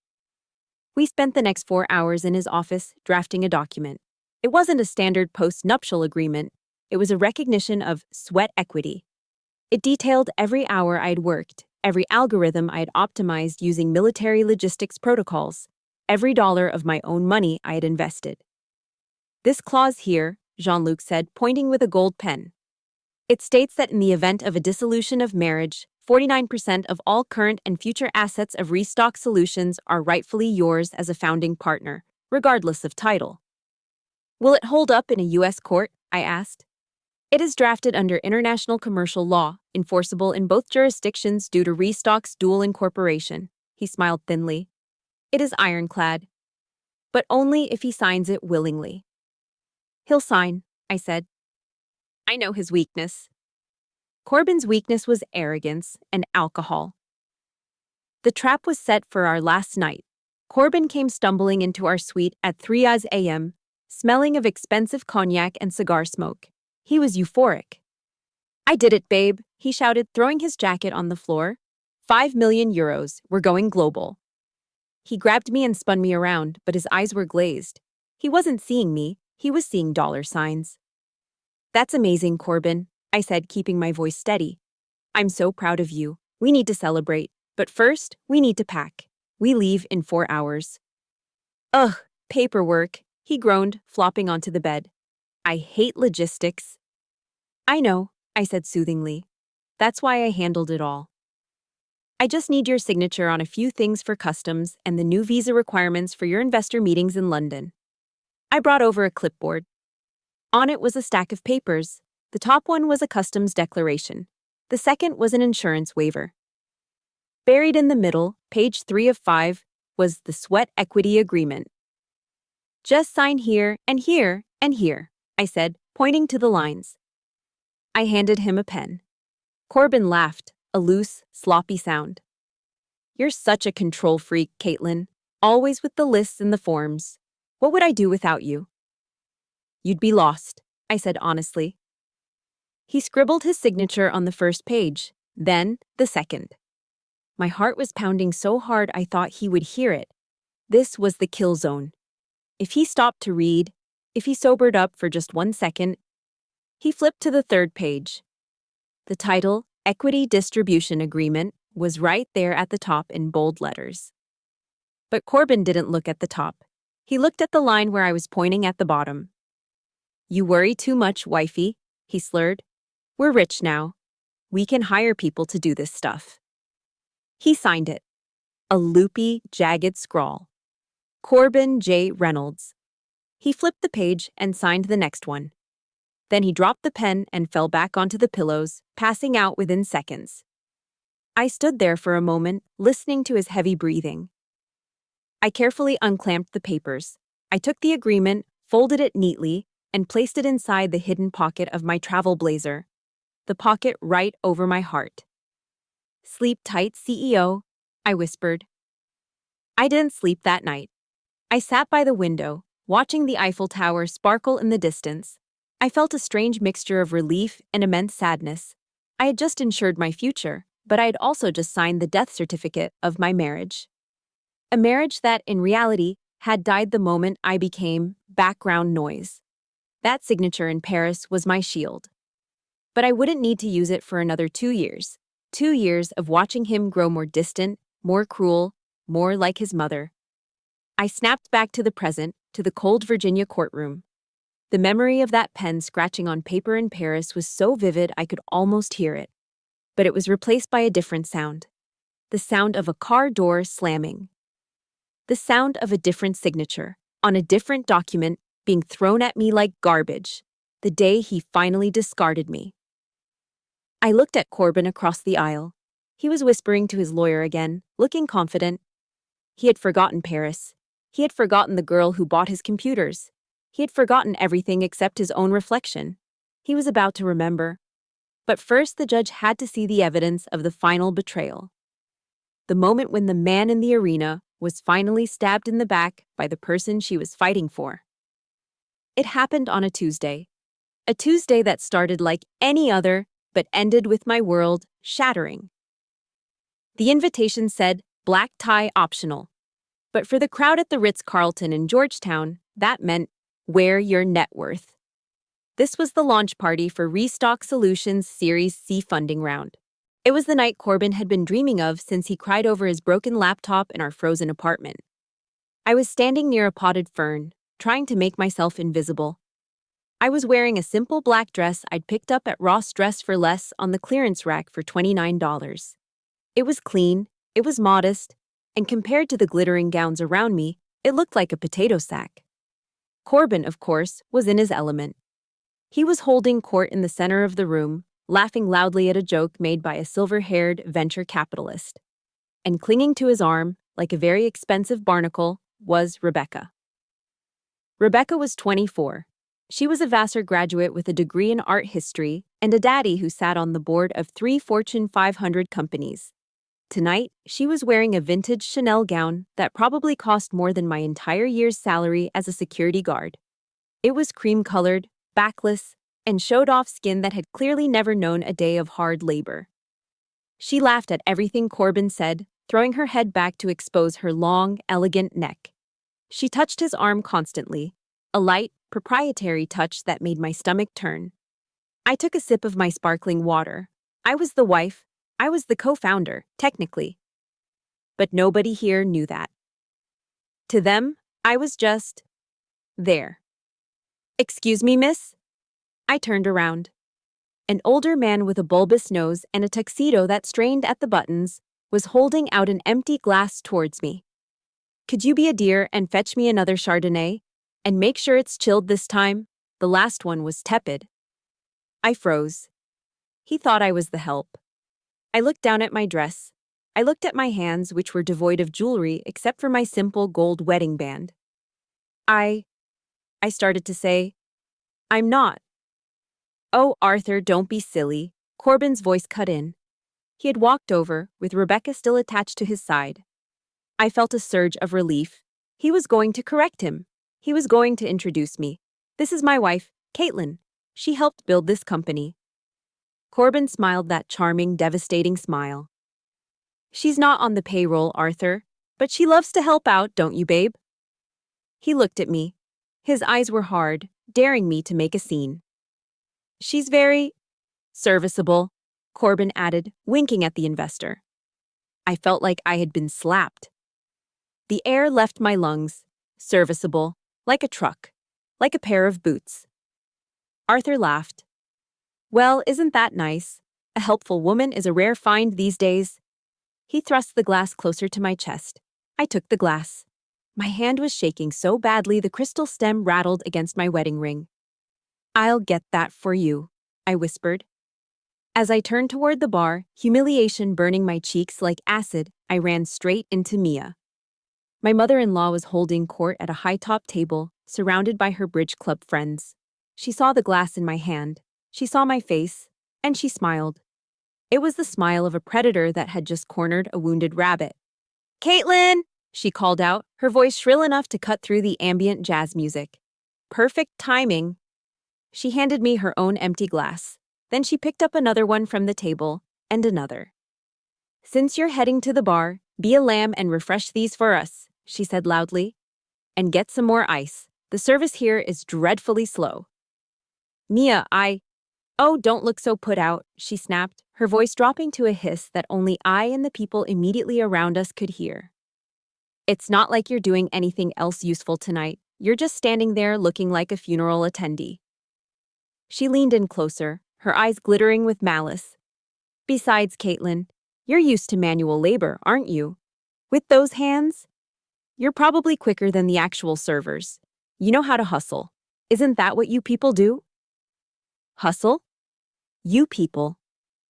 We spent the next 4 hours in his office drafting a document. It wasn't a standard post-nuptial agreement. It was a recognition of sweat equity. It detailed every hour I'd worked, every algorithm I'd optimized using military logistics protocols, every dollar of my own money I had invested. This clause here, Jean-Luc said, pointing with a gold pen. It states that in the event of a dissolution of marriage, 49% of all current and future assets of Restock Solutions are rightfully yours as a founding partner, regardless of title. Will it hold up in a U.S. court? I asked. It is drafted under international commercial law, enforceable in both jurisdictions due to Restock's dual incorporation. He smiled thinly. It is ironclad. But only if he signs it willingly. He'll sign, I said. I know his weakness. Corbin's weakness was arrogance and alcohol. The trap was set for our last night. Corbin came stumbling into our suite at 3 a.m., smelling of expensive cognac and cigar smoke. He was euphoric. I did it, babe, he shouted, throwing his jacket on the floor. 5 million euros, we're going global. He grabbed me and spun me around, but his eyes were glazed. He wasn't seeing me, he was seeing dollar signs. That's amazing, Corbin, I said, keeping my voice steady. I'm so proud of you. We need to celebrate, but first, we need to pack. We leave in 4 hours. Ugh, paperwork, he groaned, flopping onto the bed. I hate logistics. I know, I said soothingly. That's why I handled it all. I just need your signature on a few things for customs and the new visa requirements for your investor meetings in London. I brought over a clipboard. On it was a stack of papers. The top one was a customs declaration. The second was an insurance waiver. Buried in the middle, page 3 of 5, was the sweat equity agreement. Just sign here and here and here, I said, pointing to the lines. I handed him a pen. Corbin laughed, a loose, sloppy sound. You're such a control freak, Caitlin, always with the lists and the forms. What would I do without you? You'd be lost, I said honestly. He scribbled his signature on the first page, then the second. My heart was pounding so hard I thought he would hear it. This was the kill zone. If he stopped to read, if he sobered up for just 1 second, he flipped to the third page. The title, Equity Distribution Agreement, was right there at the top in bold letters. But Corbin didn't look at the top. He looked at the line where I was pointing at the bottom. You worry too much, wifey, he slurred. We're rich now. We can hire people to do this stuff. He signed it. A loopy, jagged scrawl. Corbin J. Reynolds. He flipped the page and signed the next one. Then he dropped the pen and fell back onto the pillows, passing out within seconds. I stood there for a moment, listening to his heavy breathing. I carefully unclamped the papers. I took the agreement, folded it neatly, and placed it inside the hidden pocket of my travel blazer, the pocket right over my heart. "Sleep tight, CEO," I whispered. I didn't sleep that night. I sat by the window, watching the Eiffel Tower sparkle in the distance. I felt a strange mixture of relief and immense sadness. I had just insured my future, but I had also just signed the death certificate of my marriage. A marriage that, in reality, had died the moment I became background noise. That signature in Paris was my shield. But I wouldn't need to use it for another 2 years. 2 years of watching him grow more distant, more cruel, more like his mother. I snapped back to the present, to the cold Virginia courtroom. The memory of that pen scratching on paper in Paris was so vivid I could almost hear it. But it was replaced by a different sound. The sound of a car door slamming. The sound of a different signature, on a different document, being thrown at me like garbage, the day he finally discarded me. I looked at Corbin across the aisle. He was whispering to his lawyer again, looking confident. He had forgotten Paris. He had forgotten the girl who bought his computers. He had forgotten everything except his own reflection. He was about to remember. But first the judge had to see the evidence of the final betrayal. The moment when the man in the arena was finally stabbed in the back by the person she was fighting for. It happened on a Tuesday. A Tuesday that started like any other, but ended with my world shattering. The invitation said, "Black tie optional." But for the crowd at the Ritz-Carlton in Georgetown, that meant, "Wear your net worth." This was the launch party for Restock Solutions' Series C funding round. It was the night Corbin had been dreaming of since he cried over his broken laptop in our frozen apartment. I was standing near a potted fern, trying to make myself invisible. I was wearing a simple black dress I'd picked up at Ross Dress for Less on the clearance rack for $29. It was clean, it was modest, and compared to the glittering gowns around me, it looked like a potato sack. Corbin, of course, was in his element. He was holding court in the center of the room, laughing loudly at a joke made by a silver-haired venture capitalist. And clinging to his arm, like a very expensive barnacle, was Rebecca. Rebecca was 24. She was a Vassar graduate with a degree in art history and a daddy who sat on the board of 3 Fortune 500 companies. Tonight, she was wearing a vintage Chanel gown that probably cost more than my entire year's salary as a security guard. It was cream-colored, backless, and showed off skin that had clearly never known a day of hard labor. She laughed at everything Corbin said, throwing her head back to expose her long, elegant neck. She touched his arm constantly, a light, proprietary touch that made my stomach turn. I took a sip of my sparkling water. I was the wife. I was the co-founder, technically. But nobody here knew that. To them, I was just there. "Excuse me, miss?" I turned around. An older man with a bulbous nose and a tuxedo that strained at the buttons was holding out an empty glass towards me. "Could you be a dear and fetch me another Chardonnay? And make sure it's chilled this time? The last one was tepid." I froze. He thought I was the help. I looked down at my dress. I looked at my hands, which were devoid of jewelry except for my simple gold wedding band. I started to say, "I'm not." "Oh, Arthur, don't be silly," Corbin's voice cut in. He had walked over, with Rebecca still attached to his side. I felt a surge of relief. He was going to correct him. He was going to introduce me. "This is my wife, Caitlin. She helped build this company." Corbin smiled that charming, devastating smile. "She's not on the payroll, Arthur, but she loves to help out, don't you, babe?" He looked at me. His eyes were hard, daring me to make a scene. "She's very serviceable," Corbin added, winking at the investor. I felt like I had been slapped. The air left my lungs. Serviceable, like a truck, like a pair of boots. Arthur laughed. "Well, isn't that nice? A helpful woman is a rare find these days." He thrust the glass closer to my chest. I took the glass. My hand was shaking so badly the crystal stem rattled against my wedding ring. "I'll get that for you," I whispered. As I turned toward the bar, humiliation burning my cheeks like acid, I ran straight into Mia. My mother-in-law was holding court at a high-top table, surrounded by her bridge club friends. She saw the glass in my hand. She saw my face, and she smiled. It was the smile of a predator that had just cornered a wounded rabbit. "Caitlin!" she called out, her voice shrill enough to cut through the ambient jazz music. Perfect timing. She handed me her own empty glass. Then she picked up another one from the table, and another. "Since you're heading to the bar, be a lamb and refresh these for us," she said loudly. "And get some more ice. The service here is dreadfully slow." "Mia, Oh, don't look so put out," she snapped, her voice dropping to a hiss that only I and the people immediately around us could hear. "It's not like you're doing anything else useful tonight. You're just standing there looking like a funeral attendee." She leaned in closer, her eyes glittering with malice. "Besides, Caitlin, you're used to manual labor, aren't you? With those hands? You're probably quicker than the actual servers. You know how to hustle. Isn't that what you people do?" "Hustle? You people.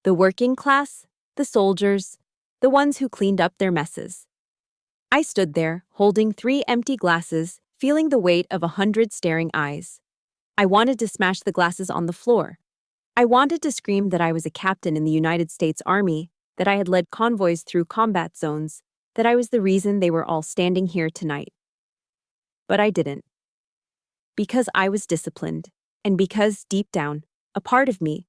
The working class, the soldiers, the ones who cleaned up their messes." I stood there, holding 3 empty glasses, feeling the weight of 100 staring eyes. I wanted to smash the glasses on the floor. I wanted to scream that I was a captain in the United States Army, that I had led convoys through combat zones, that I was the reason they were all standing here tonight. But I didn't. Because I was disciplined, and because, deep down, a part of me,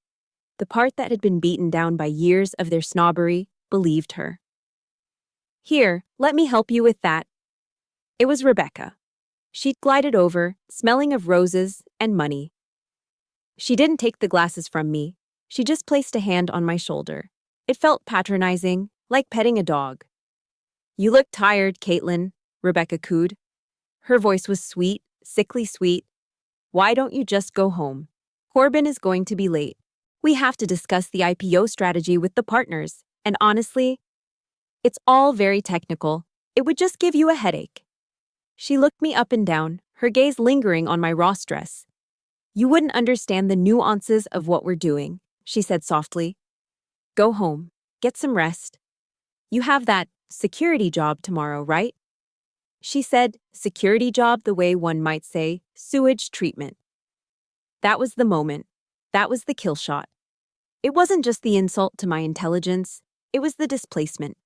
the part that had been beaten down by years of their snobbery, believed her. "Here, let me help you with that." It was Rebecca. She'd glided over, smelling of roses and money. She didn't take the glasses from me. She just placed a hand on my shoulder. It felt patronizing, like petting a dog. "You look tired, Caitlin," Rebecca cooed. Her voice was sweet, sickly sweet. "Why don't you just go home? Corbin is going to be late. We have to discuss the IPO strategy with the partners, and honestly, it's all very technical. It would just give you a headache." She looked me up and down, her gaze lingering on my Ross dress. "You wouldn't understand the nuances of what we're doing," she said softly. "Go home. Get some rest. You have that security job tomorrow, right?" She said security job the way one might say sewage treatment. That was the moment. That was the kill shot. It wasn't just the insult to my intelligence, it was the displacement.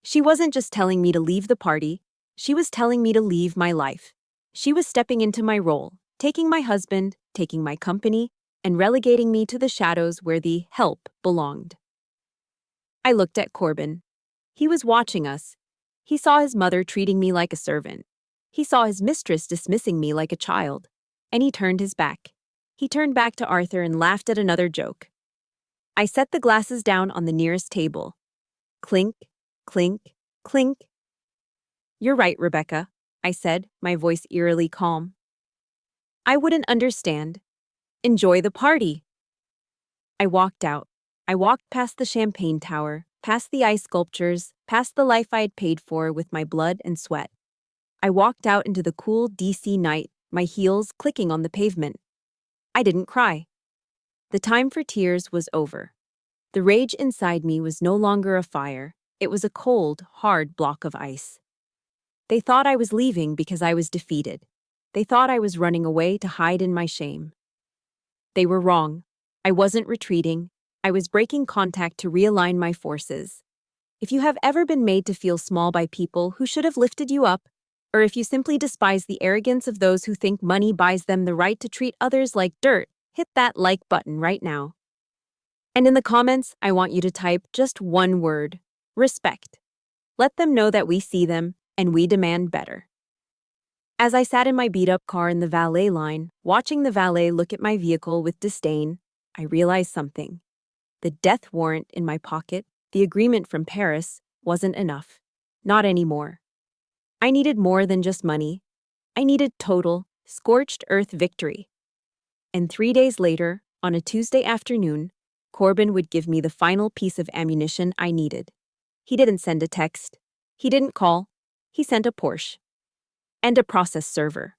She wasn't just telling me to leave the party, she was telling me to leave my life. She was stepping into my role, taking my husband, taking my company, and relegating me to the shadows where the help belonged. I looked at Corbin. He was watching us. He saw his mother treating me like a servant. He saw his mistress dismissing me like a child. And he turned his back. He turned back to Arthur and laughed at another joke. I set the glasses down on the nearest table. Clink, clink, clink. "You're right, Rebecca," I said, my voice eerily calm. "I wouldn't understand. Enjoy the party." I walked out. I walked past the champagne tower, past the ice sculptures, past the life I had paid for with my blood and sweat. I walked out into the cool DC night, my heels clicking on the pavement. I didn't cry. The time for tears was over. The rage inside me was no longer a fire. It was a cold, hard block of ice. They thought I was leaving because I was defeated. They thought I was running away to hide in my shame. They were wrong. I wasn't retreating. I was breaking contact to realign my forces. If you have ever been made to feel small by people who should have lifted you up, or if you simply despise the arrogance of those who think money buys them the right to treat others like dirt, hit that like button right now. And in the comments, I want you to type just one word: respect. Let them know that we see them and we demand better. As I sat in my beat-up car in the valet line, watching the valet look at my vehicle with disdain, I realized something. The death warrant in my pocket, the agreement from Paris, wasn't enough. Not anymore. I needed more than just money. I needed total, scorched earth victory. And 3 days later, on a Tuesday afternoon, Corbin would give me the final piece of ammunition I needed. He didn't send a text. He didn't call. He sent a Porsche. And a process server.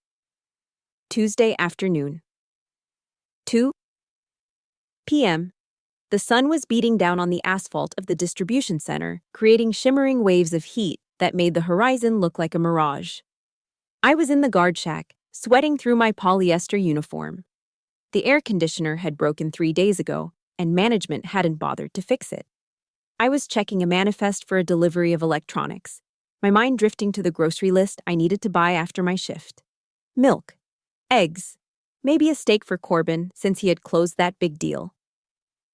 Tuesday afternoon. 2 p.m. The sun was beating down on the asphalt of the distribution center, creating shimmering waves of heat that made the horizon look like a mirage. I was in the guard shack, sweating through my polyester uniform. The air conditioner had broken 3 days ago, and management hadn't bothered to fix it. I was checking a manifest for a delivery of electronics, my mind drifting to the grocery list I needed to buy after my shift. Milk, eggs, maybe a steak for Corbin since he had closed that big deal.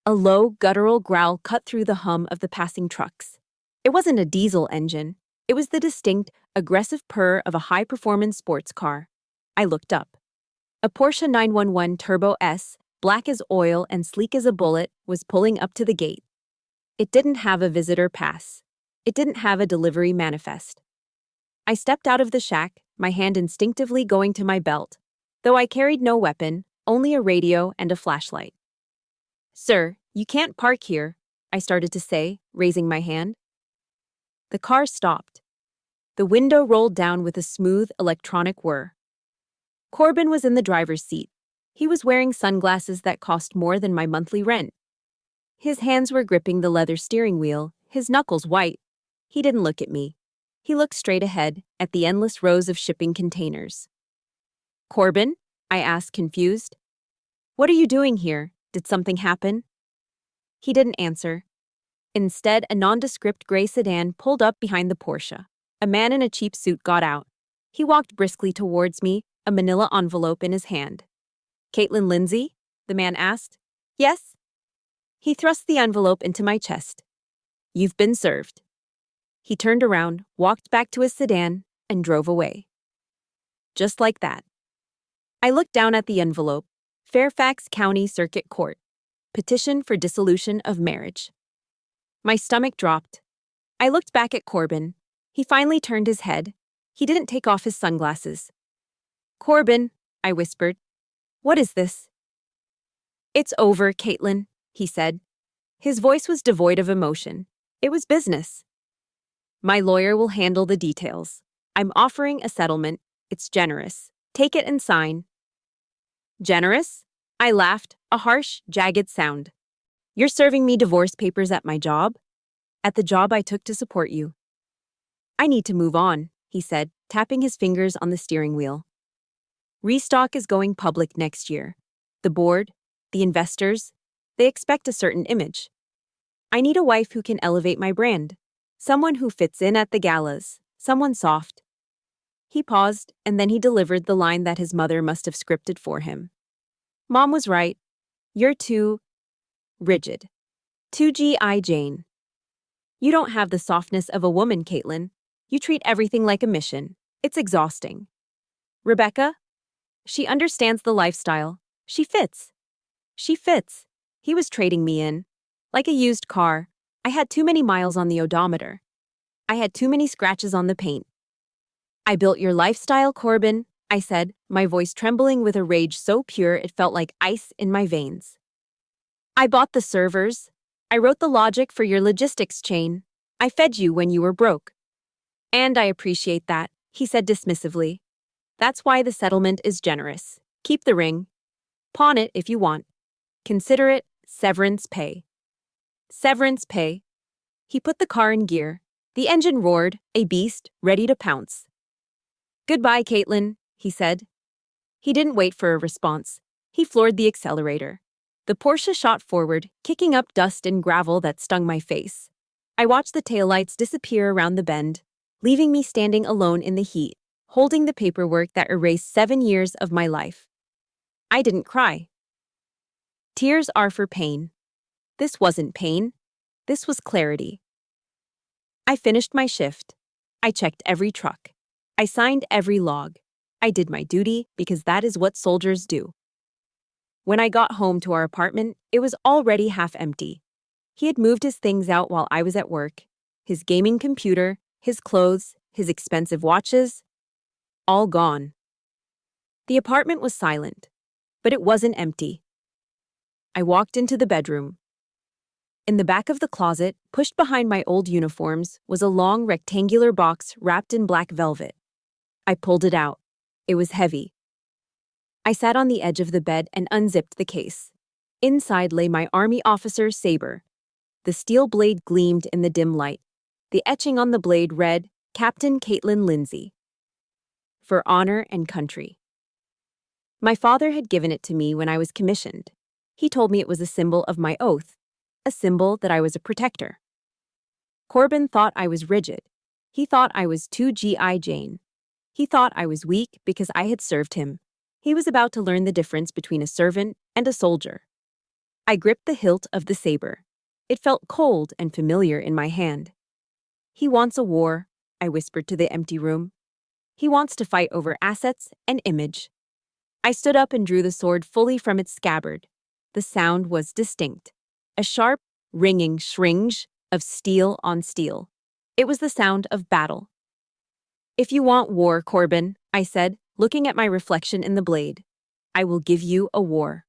A low, guttural growl cut through the hum of the passing trucks. It wasn't a diesel engine. It was the distinct, aggressive purr of a high-performance sports car. I looked up. A Porsche 911 Turbo S, black as oil and sleek as a bullet, was pulling up to the gate. It didn't have a visitor pass. It didn't have a delivery manifest. I stepped out of the shack, my hand instinctively going to my belt, though I carried no weapon, only a radio and a flashlight. "Sir, you can't park here," I started to say, raising my hand. The car stopped. The window rolled down with a smooth, electronic whir. Corbin was in the driver's seat. He was wearing sunglasses that cost more than my monthly rent. His hands were gripping the leather steering wheel, his knuckles white. He didn't look at me. He looked straight ahead, at the endless rows of shipping containers. "Corbin?" I asked, confused. "What are you doing here? Did something happen?" He didn't answer. Instead, a nondescript gray sedan pulled up behind the Porsche. A man in a cheap suit got out. He walked briskly towards me, a manila envelope in his hand. "Caitlin Lindsay?" the man asked. "Yes?" He thrust the envelope into my chest. "You've been served." He turned around, walked back to his sedan, and drove away. Just like that. I looked down at the envelope. Fairfax County Circuit Court. Petition for dissolution of marriage. My stomach dropped. I looked back at Corbin. He finally turned his head. He didn't take off his sunglasses. "Corbin," I whispered. "What is this?" "It's over, Caitlin," he said. His voice was devoid of emotion. It was business. "My lawyer will handle the details. I'm offering a settlement. It's generous. Take it and sign." "Generous?" I laughed, a harsh, jagged sound. "You're serving me divorce papers at my job?" "At the job I took to support you." "I need to move on," he said, tapping his fingers on the steering wheel. "Restock is going public next year. The board, the investors, they expect a certain image. I need a wife who can elevate my brand. Someone who fits in at the galas. Someone soft." He paused, and then he delivered the line that his mother must have scripted for him. "Mom was right. You're too rigid. Too G.I. Jane. You don't have the softness of a woman, Caitlin. You treat everything like a mission. It's exhausting." "Rebecca? She understands the lifestyle. She fits. She fits." He was trading me in. Like a used car, I had too many miles on the odometer. I had too many scratches on the paint. "I built your lifestyle, Corbin," I said, my voice trembling with a rage so pure it felt like ice in my veins. "I bought the servers. I wrote the logic for your logistics chain. I fed you when you were broke." "And I appreciate that," he said dismissively. "That's why the settlement is generous. Keep the ring. Pawn it if you want. Consider it severance pay." Severance pay. He put the car in gear. The engine roared, a beast, ready to pounce. "Goodbye, Caitlin," he said. He didn't wait for a response. He floored the accelerator. The Porsche shot forward, kicking up dust and gravel that stung my face. I watched the taillights disappear around the bend, leaving me standing alone in the heat, holding the paperwork that erased 7 years of my life. I didn't cry. Tears are for pain. This wasn't pain. This was clarity. I finished my shift. I checked every truck. I signed every log. I did my duty because that is what soldiers do. When I got home to our apartment, it was already half empty. He had moved his things out while I was at work. His gaming computer, his clothes, his expensive watches, all gone. The apartment was silent, but it wasn't empty. I walked into the bedroom. In the back of the closet, pushed behind my old uniforms, was a long rectangular box wrapped in black velvet. I pulled it out. It was heavy. I sat on the edge of the bed and unzipped the case. Inside lay my army officer's saber. The steel blade gleamed in the dim light. The etching on the blade read, "Captain Caitlin Lindsay. For honor and country." My father had given it to me when I was commissioned. He told me it was a symbol of my oath, a symbol that I was a protector. Corbin thought I was rigid. He thought I was too G.I. Jane. He thought I was weak because I had served him. He was about to learn the difference between a servant and a soldier. I gripped the hilt of the saber. It felt cold and familiar in my hand. He wants a war, I whispered to the empty room. He wants to fight over assets and image. I stood up and drew the sword fully from its scabbard. The sound was distinct. A sharp, ringing shringe of steel on steel. It was the sound of battle. If you want war, Corbin, I said, looking at my reflection in the blade, I will give you a war.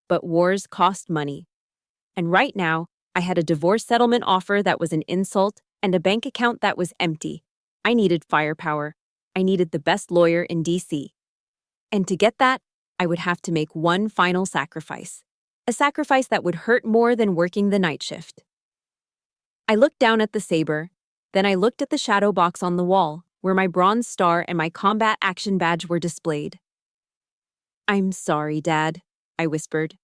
But wars cost money. And right now, I had a divorce settlement offer that was an insult and a bank account that was empty. I needed firepower. I needed the best lawyer in D.C. And to get that, I would have to make one final sacrifice. A sacrifice that would hurt more than working the night shift. I looked down at the saber, then I looked at the shadow box on the wall, where my bronze star and my combat action badge were displayed. I'm sorry, Dad, I whispered.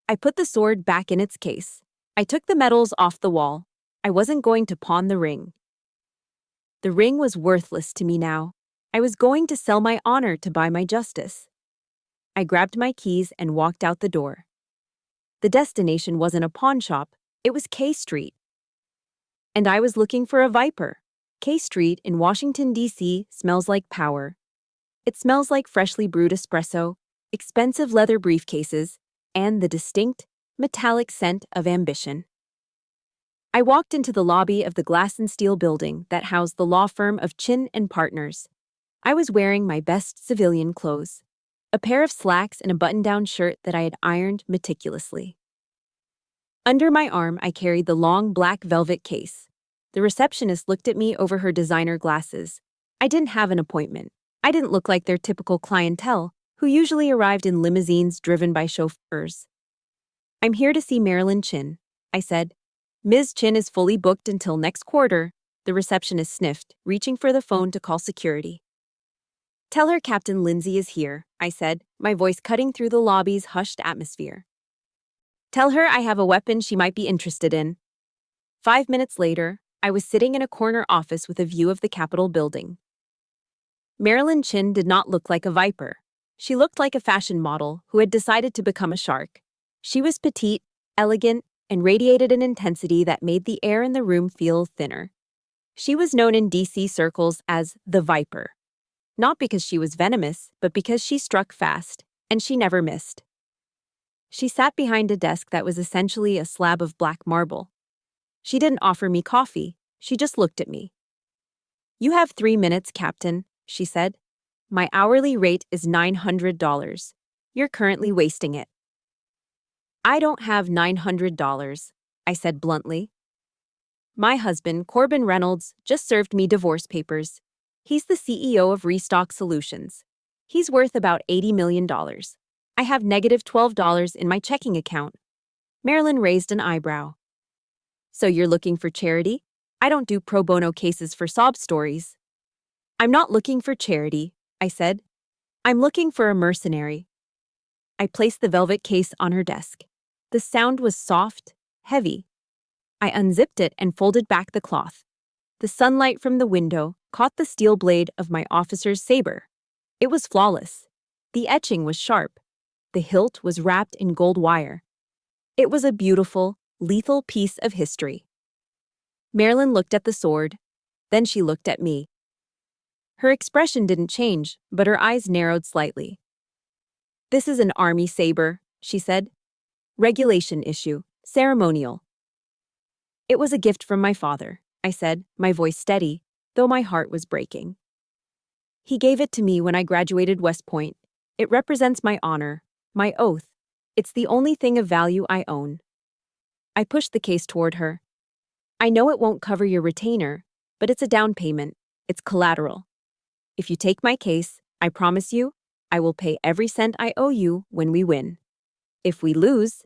I put the sword back in its case. I took the medals off the wall. I wasn't going to pawn the ring. The ring was worthless to me now. I was going to sell my honor to buy my justice. I grabbed my keys and walked out the door. The destination wasn't a pawn shop, it was K Street. And I was looking for a Viper. K Street in Washington, D.C. smells like power. It smells like freshly brewed espresso, expensive leather briefcases, and the distinct, metallic scent of ambition. I walked into the lobby of the glass and steel building that housed the law firm of Chin and Partners. I was wearing my best civilian clothes, a pair of slacks and a button-down shirt that I had ironed meticulously. Under my arm, I carried the long black velvet case. The receptionist looked at me over her designer glasses. I didn't have an appointment. I didn't look like their typical clientele, who usually arrived in limousines driven by chauffeurs. I'm here to see Marilyn Chin, I said. Ms. Chin is fully booked until next quarter, the receptionist sniffed, reaching for the phone to call security. Tell her Captain Lindsay is here, I said, my voice cutting through the lobby's hushed atmosphere. Tell her I have a weapon she might be interested in. 5 minutes later, I was sitting in a corner office with a view of the Capitol building. Marilyn Chin did not look like a viper. She looked like a fashion model who had decided to become a shark. She was petite, elegant, and radiated an intensity that made the air in the room feel thinner. She was known in D.C. circles as the Viper. Not because she was venomous, but because she struck fast, and she never missed. She sat behind a desk that was essentially a slab of black marble. She didn't offer me coffee, she just looked at me. You have 3 minutes, Captain, she said. My hourly rate is $900. You're currently wasting it. I don't have $900, I said bluntly. My husband, Corbin Reynolds, just served me divorce papers. He's the CEO of Restock Solutions. He's worth about $80 million. I have negative $12 in my checking account. Marilyn raised an eyebrow. So you're looking for charity? I don't do pro bono cases for sob stories. I'm not looking for charity, I said. I'm looking for a mercenary. I placed the velvet case on her desk. The sound was soft, heavy. I unzipped it and folded back the cloth. The sunlight from the window caught the steel blade of my officer's saber. It was flawless. The etching was sharp. The hilt was wrapped in gold wire. It was a beautiful, lethal piece of history. Marilyn looked at the sword. Then she looked at me. Her expression didn't change, but her eyes narrowed slightly. This is an army saber, she said. Regulation issue, ceremonial. It was a gift from my father, I said, my voice steady, though my heart was breaking. He gave it to me when I graduated West Point. It represents my honor, my oath. It's the only thing of value I own. I pushed the case toward her. I know it won't cover your retainer, but it's a down payment. It's collateral. If you take my case, I promise you, I will pay every cent I owe you when we win. If we lose,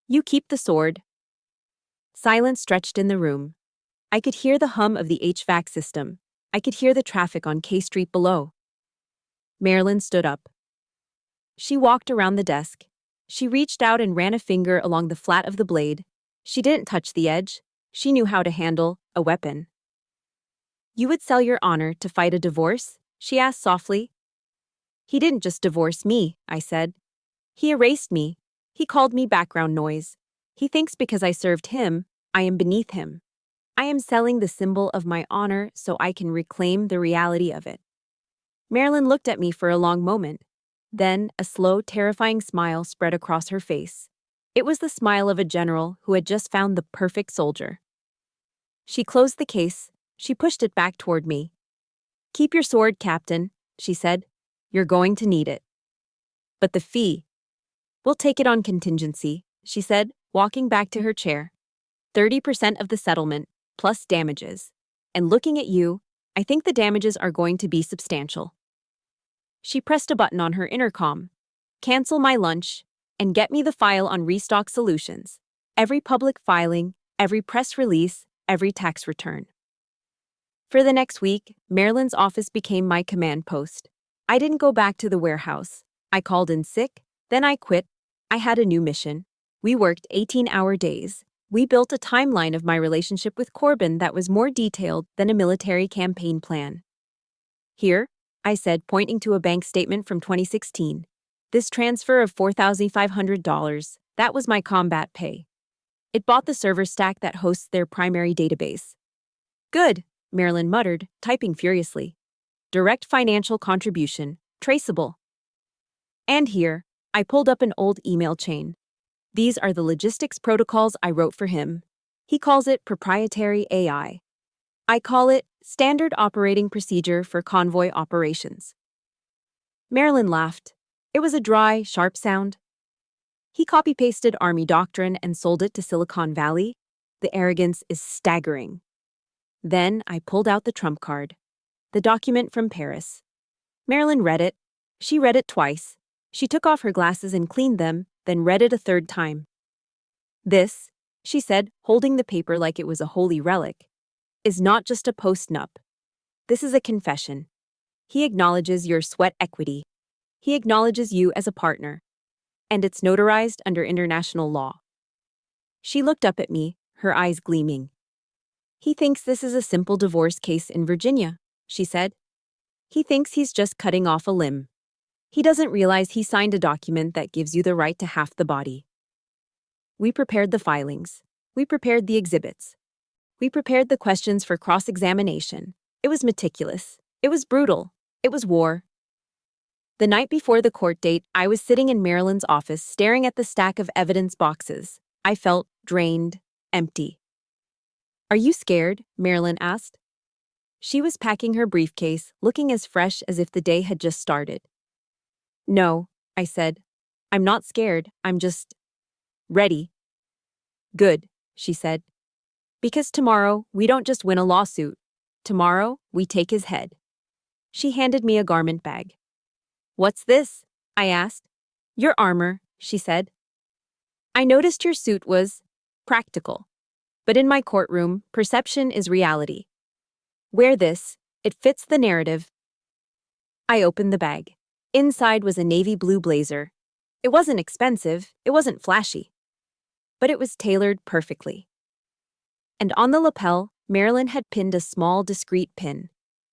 you keep the sword. Silence stretched in the room. I could hear the hum of the HVAC system. I could hear the traffic on K Street below. Marilyn stood up. She walked around the desk. She reached out and ran a finger along the flat of the blade. She didn't touch the edge. She knew how to handle a weapon. You would sell your honor to fight a divorce? She asked softly. He didn't just divorce me, I said. He erased me. He called me background noise. He thinks because I served him, I am beneath him. I am selling the symbol of my honor so I can reclaim the reality of it. Marilyn looked at me for a long moment. Then, a slow, terrifying smile spread across her face. It was the smile of a general who had just found the perfect soldier. She closed the case. She pushed it back toward me. Keep your sword, Captain, she said. You're going to need it. But the fee. We'll take it on contingency, she said, walking back to her chair. 30% of the settlement, plus damages. And looking at you, I think the damages are going to be substantial. She pressed a button on her intercom. Cancel my lunch, and get me the file on Restock Solutions. Every public filing, every press release, every tax return. For the next week, Marilyn's office became my command post. I didn't go back to the warehouse. I called in sick, then I quit. I had a new mission. We worked 18-hour days. We built a timeline of my relationship with Corbin that was more detailed than a military campaign plan. Here, I said, pointing to a bank statement from 2016. This transfer of $4,500, that was my combat pay. It bought the server stack that hosts their primary database. Good, Marilyn muttered, typing furiously. Direct financial contribution, traceable. And here, I pulled up an old email chain. These are the logistics protocols I wrote for him. He calls it proprietary AI. I call it standard operating procedure for convoy operations. Marilyn laughed. It was a dry, sharp sound. He copy-pasted Army doctrine and sold it to Silicon Valley. The arrogance is staggering. Then I pulled out the trump card. The document from Paris. Marilyn read it. She read it twice. She took off her glasses and cleaned them, then read it a third time. This, she said, holding the paper like it was a holy relic, is not just a post-nup. This is a confession. He acknowledges your sweat equity. He acknowledges you as a partner. And it's notarized under international law. She looked up at me, her eyes gleaming. He thinks this is a simple divorce case in Virginia, she said. He thinks he's just cutting off a limb. He doesn't realize he signed a document that gives you the right to half the body. We prepared the filings. We prepared the exhibits. We prepared the questions for cross-examination. It was meticulous. It was brutal. It was war. The night before the court date, I was sitting in Marilyn's office staring at the stack of evidence boxes. I felt drained, empty. Are you scared? Marilyn asked. She was packing her briefcase, looking as fresh as if the day had just started. No, I said. I'm not scared. I'm just ready. Good, she said. Because tomorrow, we don't just win a lawsuit. Tomorrow, we take his head. She handed me a garment bag. What's this? I asked. Your armor, she said. I noticed your suit was practical. But in my courtroom, perception is reality. Wear this. It fits the narrative. I opened the bag. Inside was a navy blue blazer. It wasn't expensive. It wasn't flashy. But it was tailored perfectly. And on the lapel, Marilyn had pinned a small, discreet pin.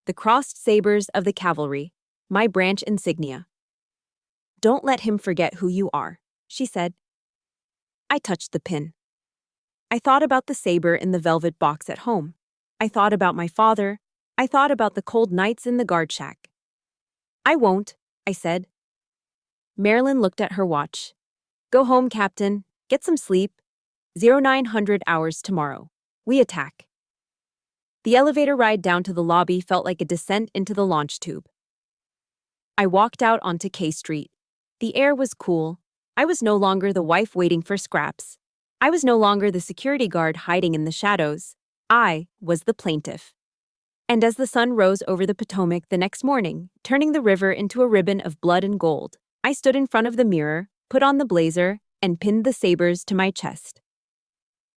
The crossed sabers of the cavalry, my branch insignia. Don't let him forget who you are, she said. I touched the pin. I thought about the saber in the velvet box at home. I thought about my father. I thought about the cold nights in the guard shack. I won't, I said. Marilyn looked at her watch. Go home, Captain. Get some sleep. 0900 hours tomorrow. We attack. The elevator ride down to the lobby felt like a descent into the launch tube. I walked out onto K Street. The air was cool. I was no longer the wife waiting for scraps. I was no longer the security guard hiding in the shadows. I was the plaintiff. And as the sun rose over the Potomac the next morning, turning the river into a ribbon of blood and gold, I stood in front of the mirror, put on the blazer, and pinned the sabers to my chest.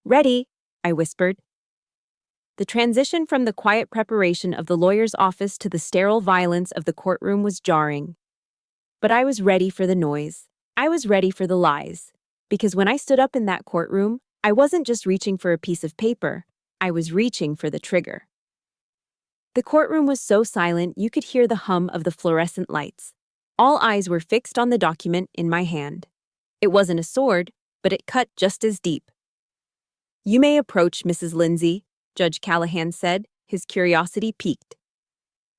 Ready, I whispered. The transition from the quiet preparation of the lawyer's office to the sterile violence of the courtroom was jarring. But I was ready for the noise. I was ready for the lies. Because when I stood up in that courtroom, I wasn't just reaching for a piece of paper. I was reaching for the trigger. The courtroom was so silent you could hear the hum of the fluorescent lights. All eyes were fixed on the document in my hand. It wasn't a sword, but it cut just as deep. "You may approach, Mrs. Lindsay," Judge Callahan said, his curiosity piqued.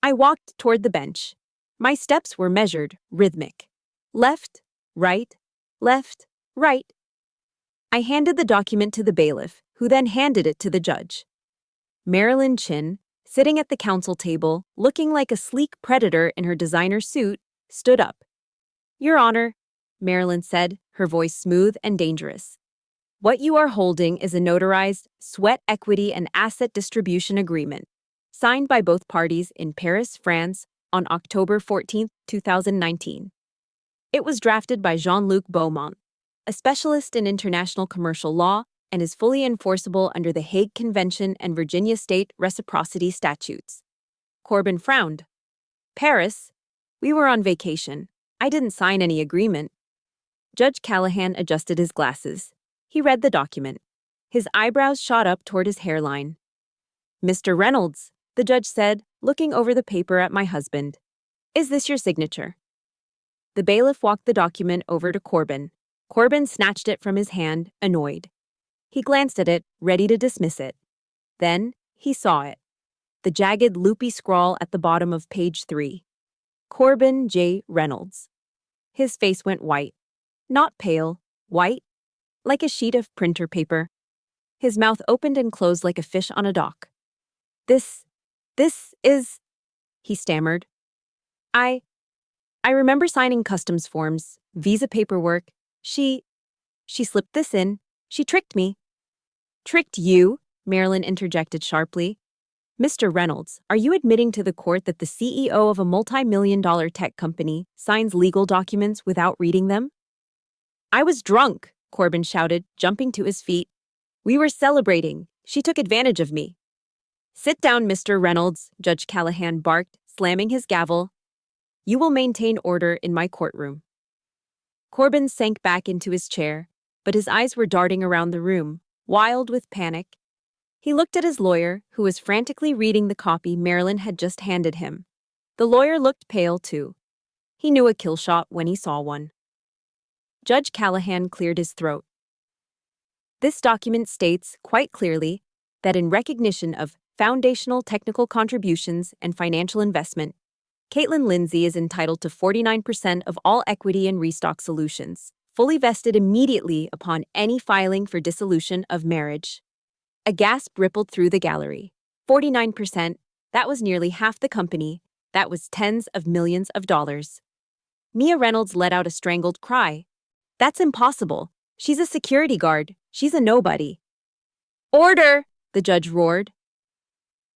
I walked toward the bench. My steps were measured, rhythmic. Left, right, left, right. I handed the document to the bailiff, who then handed it to the judge. Marilyn Chin, sitting at the counsel table, looking like a sleek predator in her designer suit, stood up. "Your Honor," Marilyn said, her voice smooth and dangerous. "What you are holding is a notarized sweat equity and asset distribution agreement, signed by both parties in Paris, France, on October 14, 2019. It was drafted by Jean-Luc Beaumont, a specialist in international commercial law, and is fully enforceable under the Hague Convention and Virginia State Reciprocity Statutes." Corbin frowned. "Paris? We were on vacation. I didn't sign any agreement." Judge Callahan adjusted his glasses. He read the document. His eyebrows shot up toward his hairline. "Mr. Reynolds," the judge said, looking over the paper at my husband. "Is this your signature?" The bailiff walked the document over to Corbin. Corbin snatched it from his hand, annoyed. He glanced at it, ready to dismiss it. Then, he saw it. The jagged, loopy scrawl at the bottom of page 3. Corbin J. Reynolds. His face went white. Not pale, white, like a sheet of printer paper. His mouth opened and closed like a fish on a dock. This is, he stammered. I remember signing customs forms, visa paperwork. She slipped this in. She tricked me." "Tricked you?" Marilyn interjected sharply. "Mr. Reynolds, are you admitting to the court that the CEO of a multi-million-dollar tech company signs legal documents without reading them?" "I was drunk," Corbin shouted, jumping to his feet. "We were celebrating. She took advantage of me." "Sit down, Mr. Reynolds," Judge Callahan barked, slamming his gavel. "You will maintain order in my courtroom." Corbin sank back into his chair, but his eyes were darting around the room, wild with panic. He looked at his lawyer, who was frantically reading the copy Marilyn had just handed him. The lawyer looked pale, too. He knew a kill shot when he saw one. Judge Callahan cleared his throat. "This document states, quite clearly, that in recognition of foundational technical contributions and financial investment, Caitlin Lindsay is entitled to 49% of all equity in Restock Solutions, fully vested immediately upon any filing for dissolution of marriage." A gasp rippled through the gallery. 49%, that was nearly half the company. That was tens of millions of dollars. Mia Reynolds let out a strangled cry. "That's impossible. She's a security guard. She's a nobody." "Order!" the judge roared.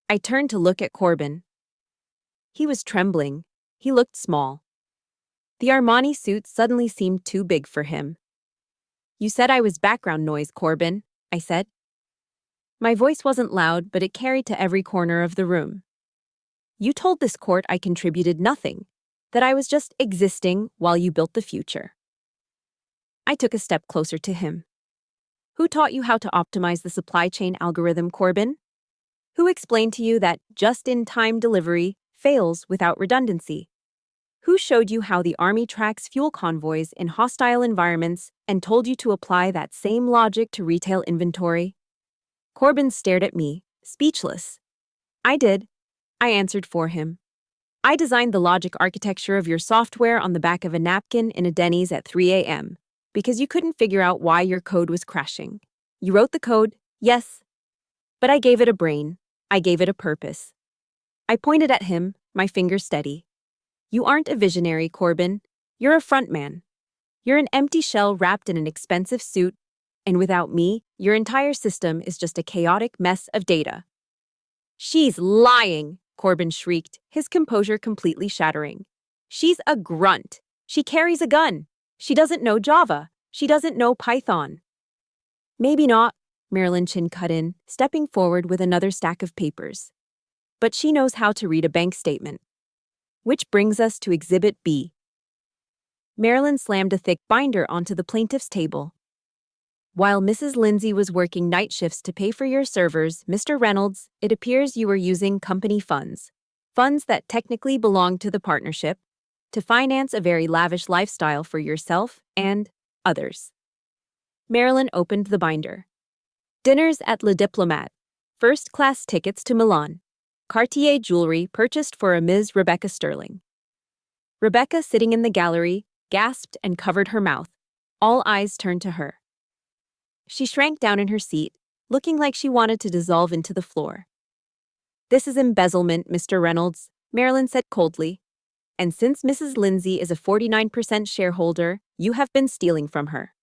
I turned to look at Corbin. He was trembling. He looked small. The Armani suit suddenly seemed too big for him. "You said I was background noise, Corbin," I said. My voice wasn't loud, but it carried to every corner of the room. "You told this court I contributed nothing, that I was just existing while you built the future." I took a step closer to him. "Who taught you how to optimize the supply chain algorithm, Corbin? Who explained to you that just-in-time delivery fails without redundancy? Who showed you how the Army tracks fuel convoys in hostile environments and told you to apply that same logic to retail inventory?" Corbin stared at me, speechless. "I did," I answered for him. "I designed the logic architecture of your software on the back of a napkin in a Denny's at 3 a.m. because you couldn't figure out why your code was crashing. You wrote the code, yes, but I gave it a brain. I gave it a purpose." I pointed at him, my finger steady. "You aren't a visionary, Corbin. You're a frontman. You're an empty shell wrapped in an expensive suit, and without me, your entire system is just a chaotic mess of data." "She's lying," Corbin shrieked, his composure completely shattering. "She's a grunt. She carries a gun. She doesn't know Java. She doesn't know Python." "Maybe not," Marilyn Chin cut in, stepping forward with another stack of papers. "But she knows how to read a bank statement." Which brings us to Exhibit B. Marilyn slammed a thick binder onto the plaintiff's table. While Mrs. Lindsay was working night shifts to pay for your servers, Mr. Reynolds, it appears you were using company funds. Funds that technically belong to the partnership, to finance a very lavish lifestyle for yourself and others. Marilyn opened the binder. Dinners at Le Diplomate. First-class tickets to Milan. Cartier jewelry purchased for a Ms. Rebecca Sterling. Rebecca, sitting in the gallery, gasped and covered her mouth. All eyes turned to her. She shrank down in her seat, looking like she wanted to dissolve into the floor. "This is embezzlement, Mr. Reynolds," Marilyn said coldly. "And since Mrs. Lindsay is a 49% shareholder, you have been stealing from her."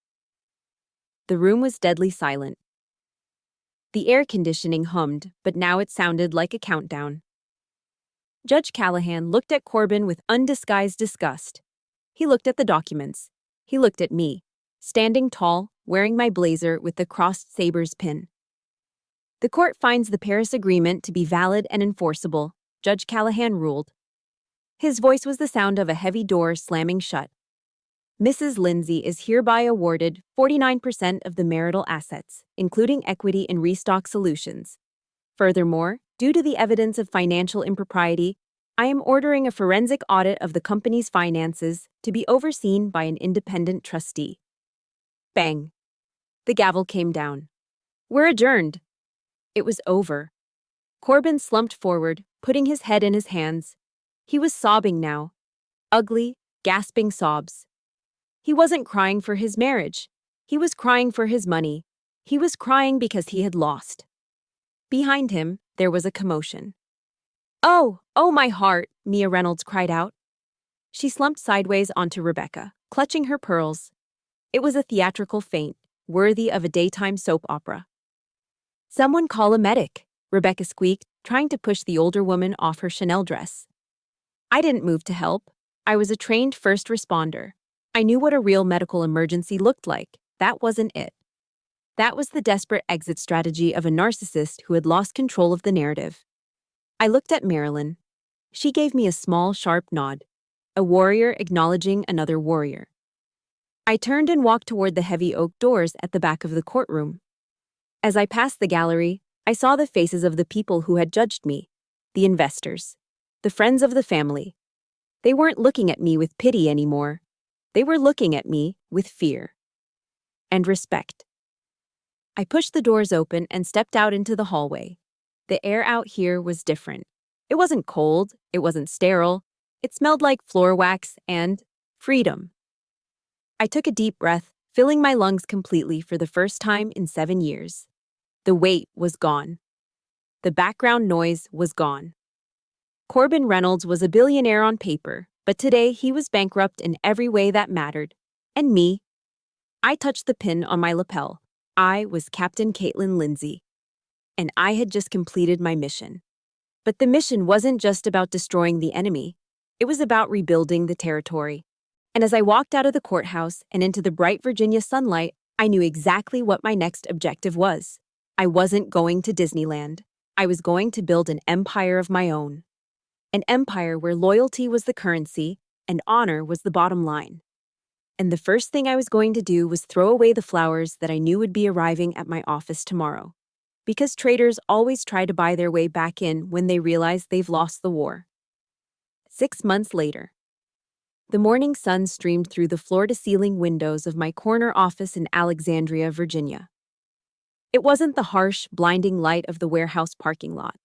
The room was deadly silent. The air conditioning hummed, but now it sounded like a countdown. Judge Callahan looked at Corbin with undisguised disgust. He looked at the documents. He looked at me, standing tall, wearing my blazer with the crossed sabers pin. "The court finds the Paris Agreement to be valid and enforceable," Judge Callahan ruled. His voice was the sound of a heavy door slamming shut. "Mrs. Lindsay is hereby awarded 49% of the marital assets, including equity in Restock Solutions. Furthermore, due to the evidence of financial impropriety, I am ordering a forensic audit of the company's finances to be overseen by an independent trustee." Bang. The gavel came down. "We're adjourned." It was over. Corbin slumped forward, putting his head in his hands. He was sobbing now. Ugly, gasping sobs. He wasn't crying for his marriage. He was crying for his money. He was crying because he had lost. Behind him, there was a commotion. "Oh, oh my heart," Mia Reynolds cried out. She slumped sideways onto Rebecca, clutching her pearls. It was a theatrical faint, worthy of a daytime soap opera. "Someone call a medic," Rebecca squeaked, trying to push the older woman off her Chanel dress. I didn't move to help. I was a trained first responder. I knew what a real medical emergency looked like. That wasn't it. That was the desperate exit strategy of a narcissist who had lost control of the narrative. I looked at Marilyn. She gave me a small, sharp nod. A warrior acknowledging another warrior. I turned and walked toward the heavy oak doors at the back of the courtroom. As I passed the gallery, I saw the faces of the people who had judged me, the investors, the friends of the family. They weren't looking at me with pity anymore. They were looking at me with fear and respect. I pushed the doors open and stepped out into the hallway. The air out here was different. It wasn't cold, it wasn't sterile. It smelled like floor wax and freedom. I took a deep breath, filling my lungs completely for the first time in 7 years. The weight was gone. The background noise was gone. Corbin Reynolds was a billionaire on paper, but today he was bankrupt in every way that mattered. And me? I touched the pin on my lapel. I was Captain Caitlin Lindsay. And I had just completed my mission. But the mission wasn't just about destroying the enemy. It was about rebuilding the territory. And as I walked out of the courthouse and into the bright Virginia sunlight, I knew exactly what my next objective was. I wasn't going to Disneyland. I was going to build an empire of my own. An empire where loyalty was the currency and honor was the bottom line. And the first thing I was going to do was throw away the flowers that I knew would be arriving at my office tomorrow. Because traitors always try to buy their way back in when they realize they've lost the war. 6 months later. The morning sun streamed through the floor-to-ceiling windows of my corner office in Alexandria, Virginia. It wasn't the harsh, blinding light of the warehouse parking lot.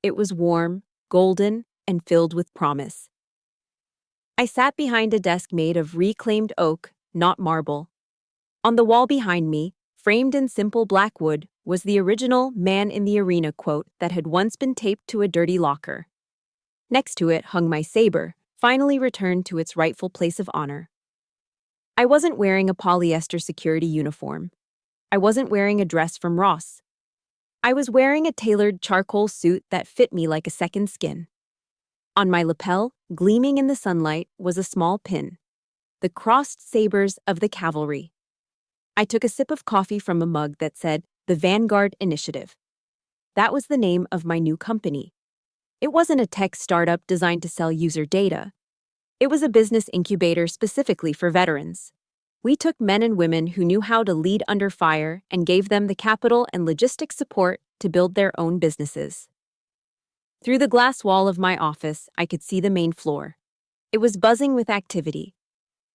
It was warm, golden, and filled with promise. I sat behind a desk made of reclaimed oak, not marble. On the wall behind me, framed in simple black wood, was the original "Man in the Arena" quote that had once been taped to a dirty locker. Next to it hung my saber, finally returned to its rightful place of honor. I wasn't wearing a polyester security uniform. I wasn't wearing a dress from Ross. I was wearing a tailored charcoal suit that fit me like a second skin. On my lapel, gleaming in the sunlight, was a small pin. The crossed sabers of the cavalry. I took a sip of coffee from a mug that said, "The Vanguard Initiative." That was the name of my new company. It wasn't a tech startup designed to sell user data. It was a business incubator specifically for veterans. We took men and women who knew how to lead under fire and gave them the capital and logistics support to build their own businesses. Through the glass wall of my office, I could see the main floor. It was buzzing with activity.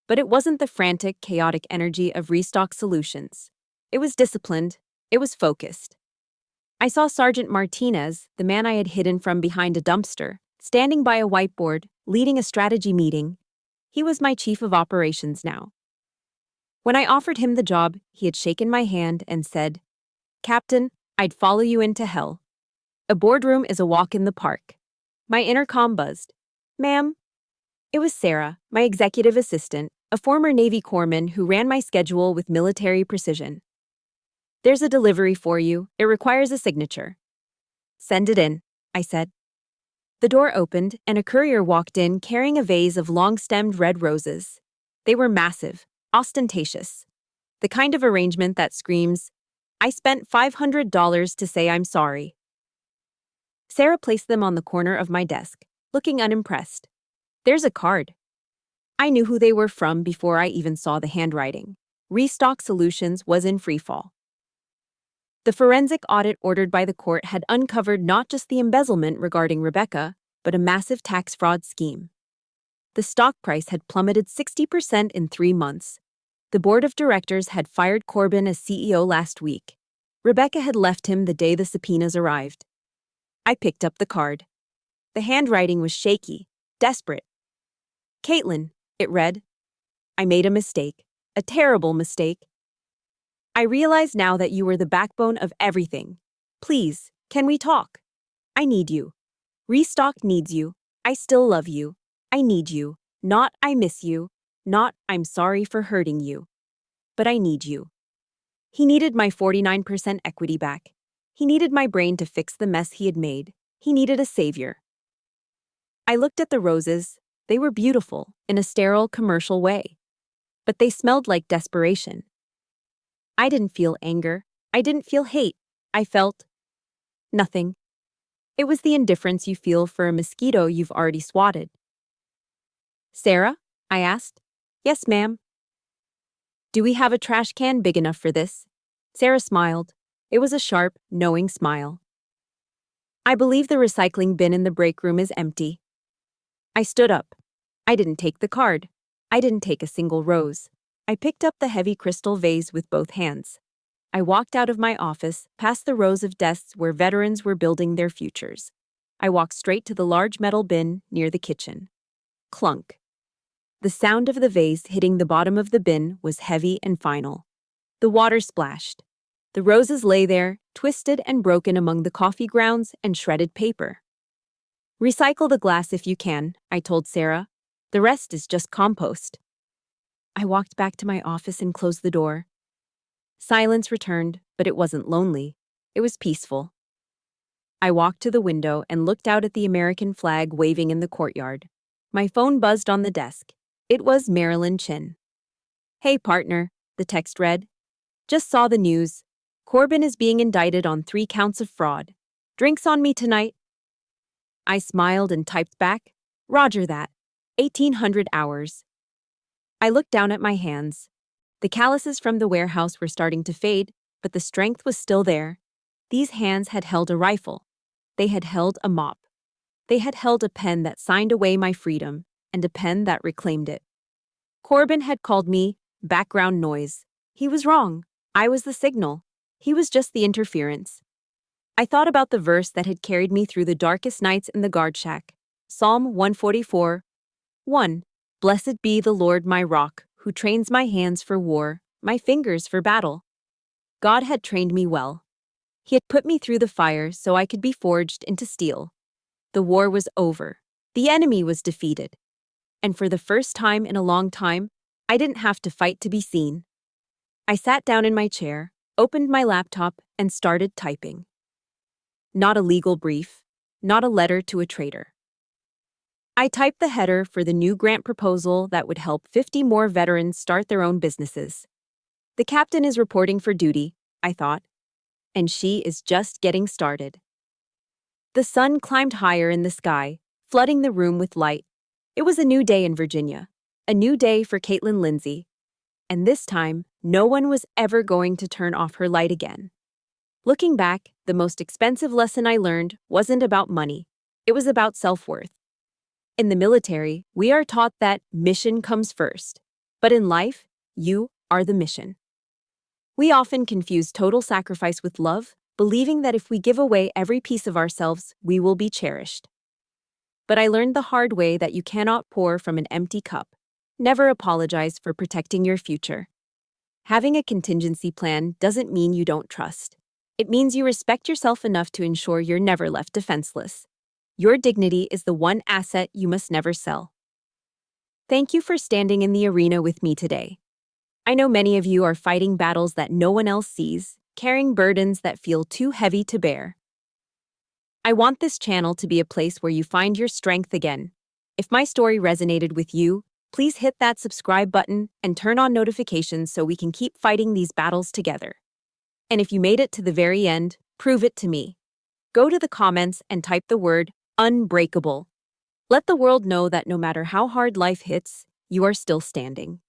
But it wasn't the frantic, chaotic energy of Restock Solutions. It was disciplined. It was focused. I saw Sergeant Martinez, the man I had hidden from behind a dumpster, standing by a whiteboard, leading a strategy meeting. He was my chief of operations now. When I offered him the job, he had shaken my hand and said, "Captain, I'd follow you into hell. A boardroom is a walk in the park." My intercom buzzed. "Ma'am?" It was Sarah, my executive assistant, a former Navy corpsman who ran my schedule with military precision. "There's a delivery for you. It requires a signature." "Send it in," I said. The door opened, and a courier walked in carrying a vase of long-stemmed red roses. They were massive, ostentatious. The kind of arrangement that screams, "I spent $500 to say I'm sorry." Sarah placed them on the corner of my desk, looking unimpressed. "There's a card." I knew who they were from before I even saw the handwriting. Restock Solutions was in freefall. The forensic audit ordered by the court had uncovered not just the embezzlement regarding Rebecca, but a massive tax fraud scheme. The stock price had plummeted 60% in 3 months. The board of directors had fired Corbin as CEO last week. Rebecca had left him the day the subpoenas arrived. I picked up the card. The handwriting was shaky, desperate. "Caitlin," it read. "I made a mistake. A terrible mistake. I realize now that you were the backbone of everything. Please, can we talk? I need you. Restock needs you. I still love you. I need you. Not I miss you. Not I'm sorry for hurting you. But I need you." He needed my 49% equity back. He needed my brain to fix the mess he had made. He needed a savior. I looked at the roses. They were beautiful, in a sterile, commercial way. But they smelled like desperation. I didn't feel anger. I didn't feel hate. I felt nothing. It was the indifference you feel for a mosquito you've already swatted. "Sarah?" I asked. "Yes, ma'am." "Do we have a trash can big enough for this?" Sarah smiled. It was a sharp, knowing smile. "I believe the recycling bin in the break room is empty." I stood up. I didn't take the card. I didn't take a single rose. I picked up the heavy crystal vase with both hands. I walked out of my office, past the rows of desks where veterans were building their futures. I walked straight to the large metal bin near the kitchen. Clunk. The sound of the vase hitting the bottom of the bin was heavy and final. The water splashed. The roses lay there, twisted and broken among the coffee grounds and shredded paper. "Recycle the glass if you can," I told Sarah. "The rest is just compost." I walked back to my office and closed the door. Silence returned, but it wasn't lonely. It was peaceful. I walked to the window and looked out at the American flag waving in the courtyard. My phone buzzed on the desk. It was Marilyn Chin. "Hey, partner," the text read. "Just saw the news. Corbin is being indicted on 3 counts of fraud. Drinks on me tonight?" I smiled and typed back, "Roger that. 1800 hours." I looked down at my hands. The calluses from the warehouse were starting to fade, but the strength was still there. These hands had held a rifle. They had held a mop. They had held a pen that signed away my freedom, and a pen that reclaimed it. Corbin had called me background noise. He was wrong. I was the signal. He was just the interference. I thought about the verse that had carried me through the darkest nights in the guard shack. Psalm 144, 1. "Blessed be the Lord my rock, who trains my hands for war, my fingers for battle." God had trained me well. He had put me through the fire so I could be forged into steel. The war was over. The enemy was defeated. And for the first time in a long time, I didn't have to fight to be seen. I sat down in my chair, opened my laptop, and started typing. Not a legal brief, not a letter to a traitor. I typed the header for the new grant proposal that would help 50 more veterans start their own businesses. The captain is reporting for duty, I thought, and she is just getting started. The sun climbed higher in the sky, flooding the room with light. It was a new day in Virginia, a new day for Caitlin Lindsay, and this time, no one was ever going to turn off her light again. Looking back, the most expensive lesson I learned wasn't about money. It was about self-worth. In the military, we are taught that mission comes first. But in life, you are the mission. We often confuse total sacrifice with love, believing that if we give away every piece of ourselves, we will be cherished. But I learned the hard way that you cannot pour from an empty cup. Never apologize for protecting your future. Having a contingency plan doesn't mean you don't trust. It means you respect yourself enough to ensure you're never left defenseless. Your dignity is the one asset you must never sell. Thank you for standing in the arena with me today. I know many of you are fighting battles that no one else sees, carrying burdens that feel too heavy to bear. I want this channel to be a place where you find your strength again. If my story resonated with you, please hit that subscribe button and turn on notifications so we can keep fighting these battles together. And if you made it to the very end, prove it to me. Go to the comments and type the word unbreakable. Let the world know that no matter how hard life hits, you are still standing.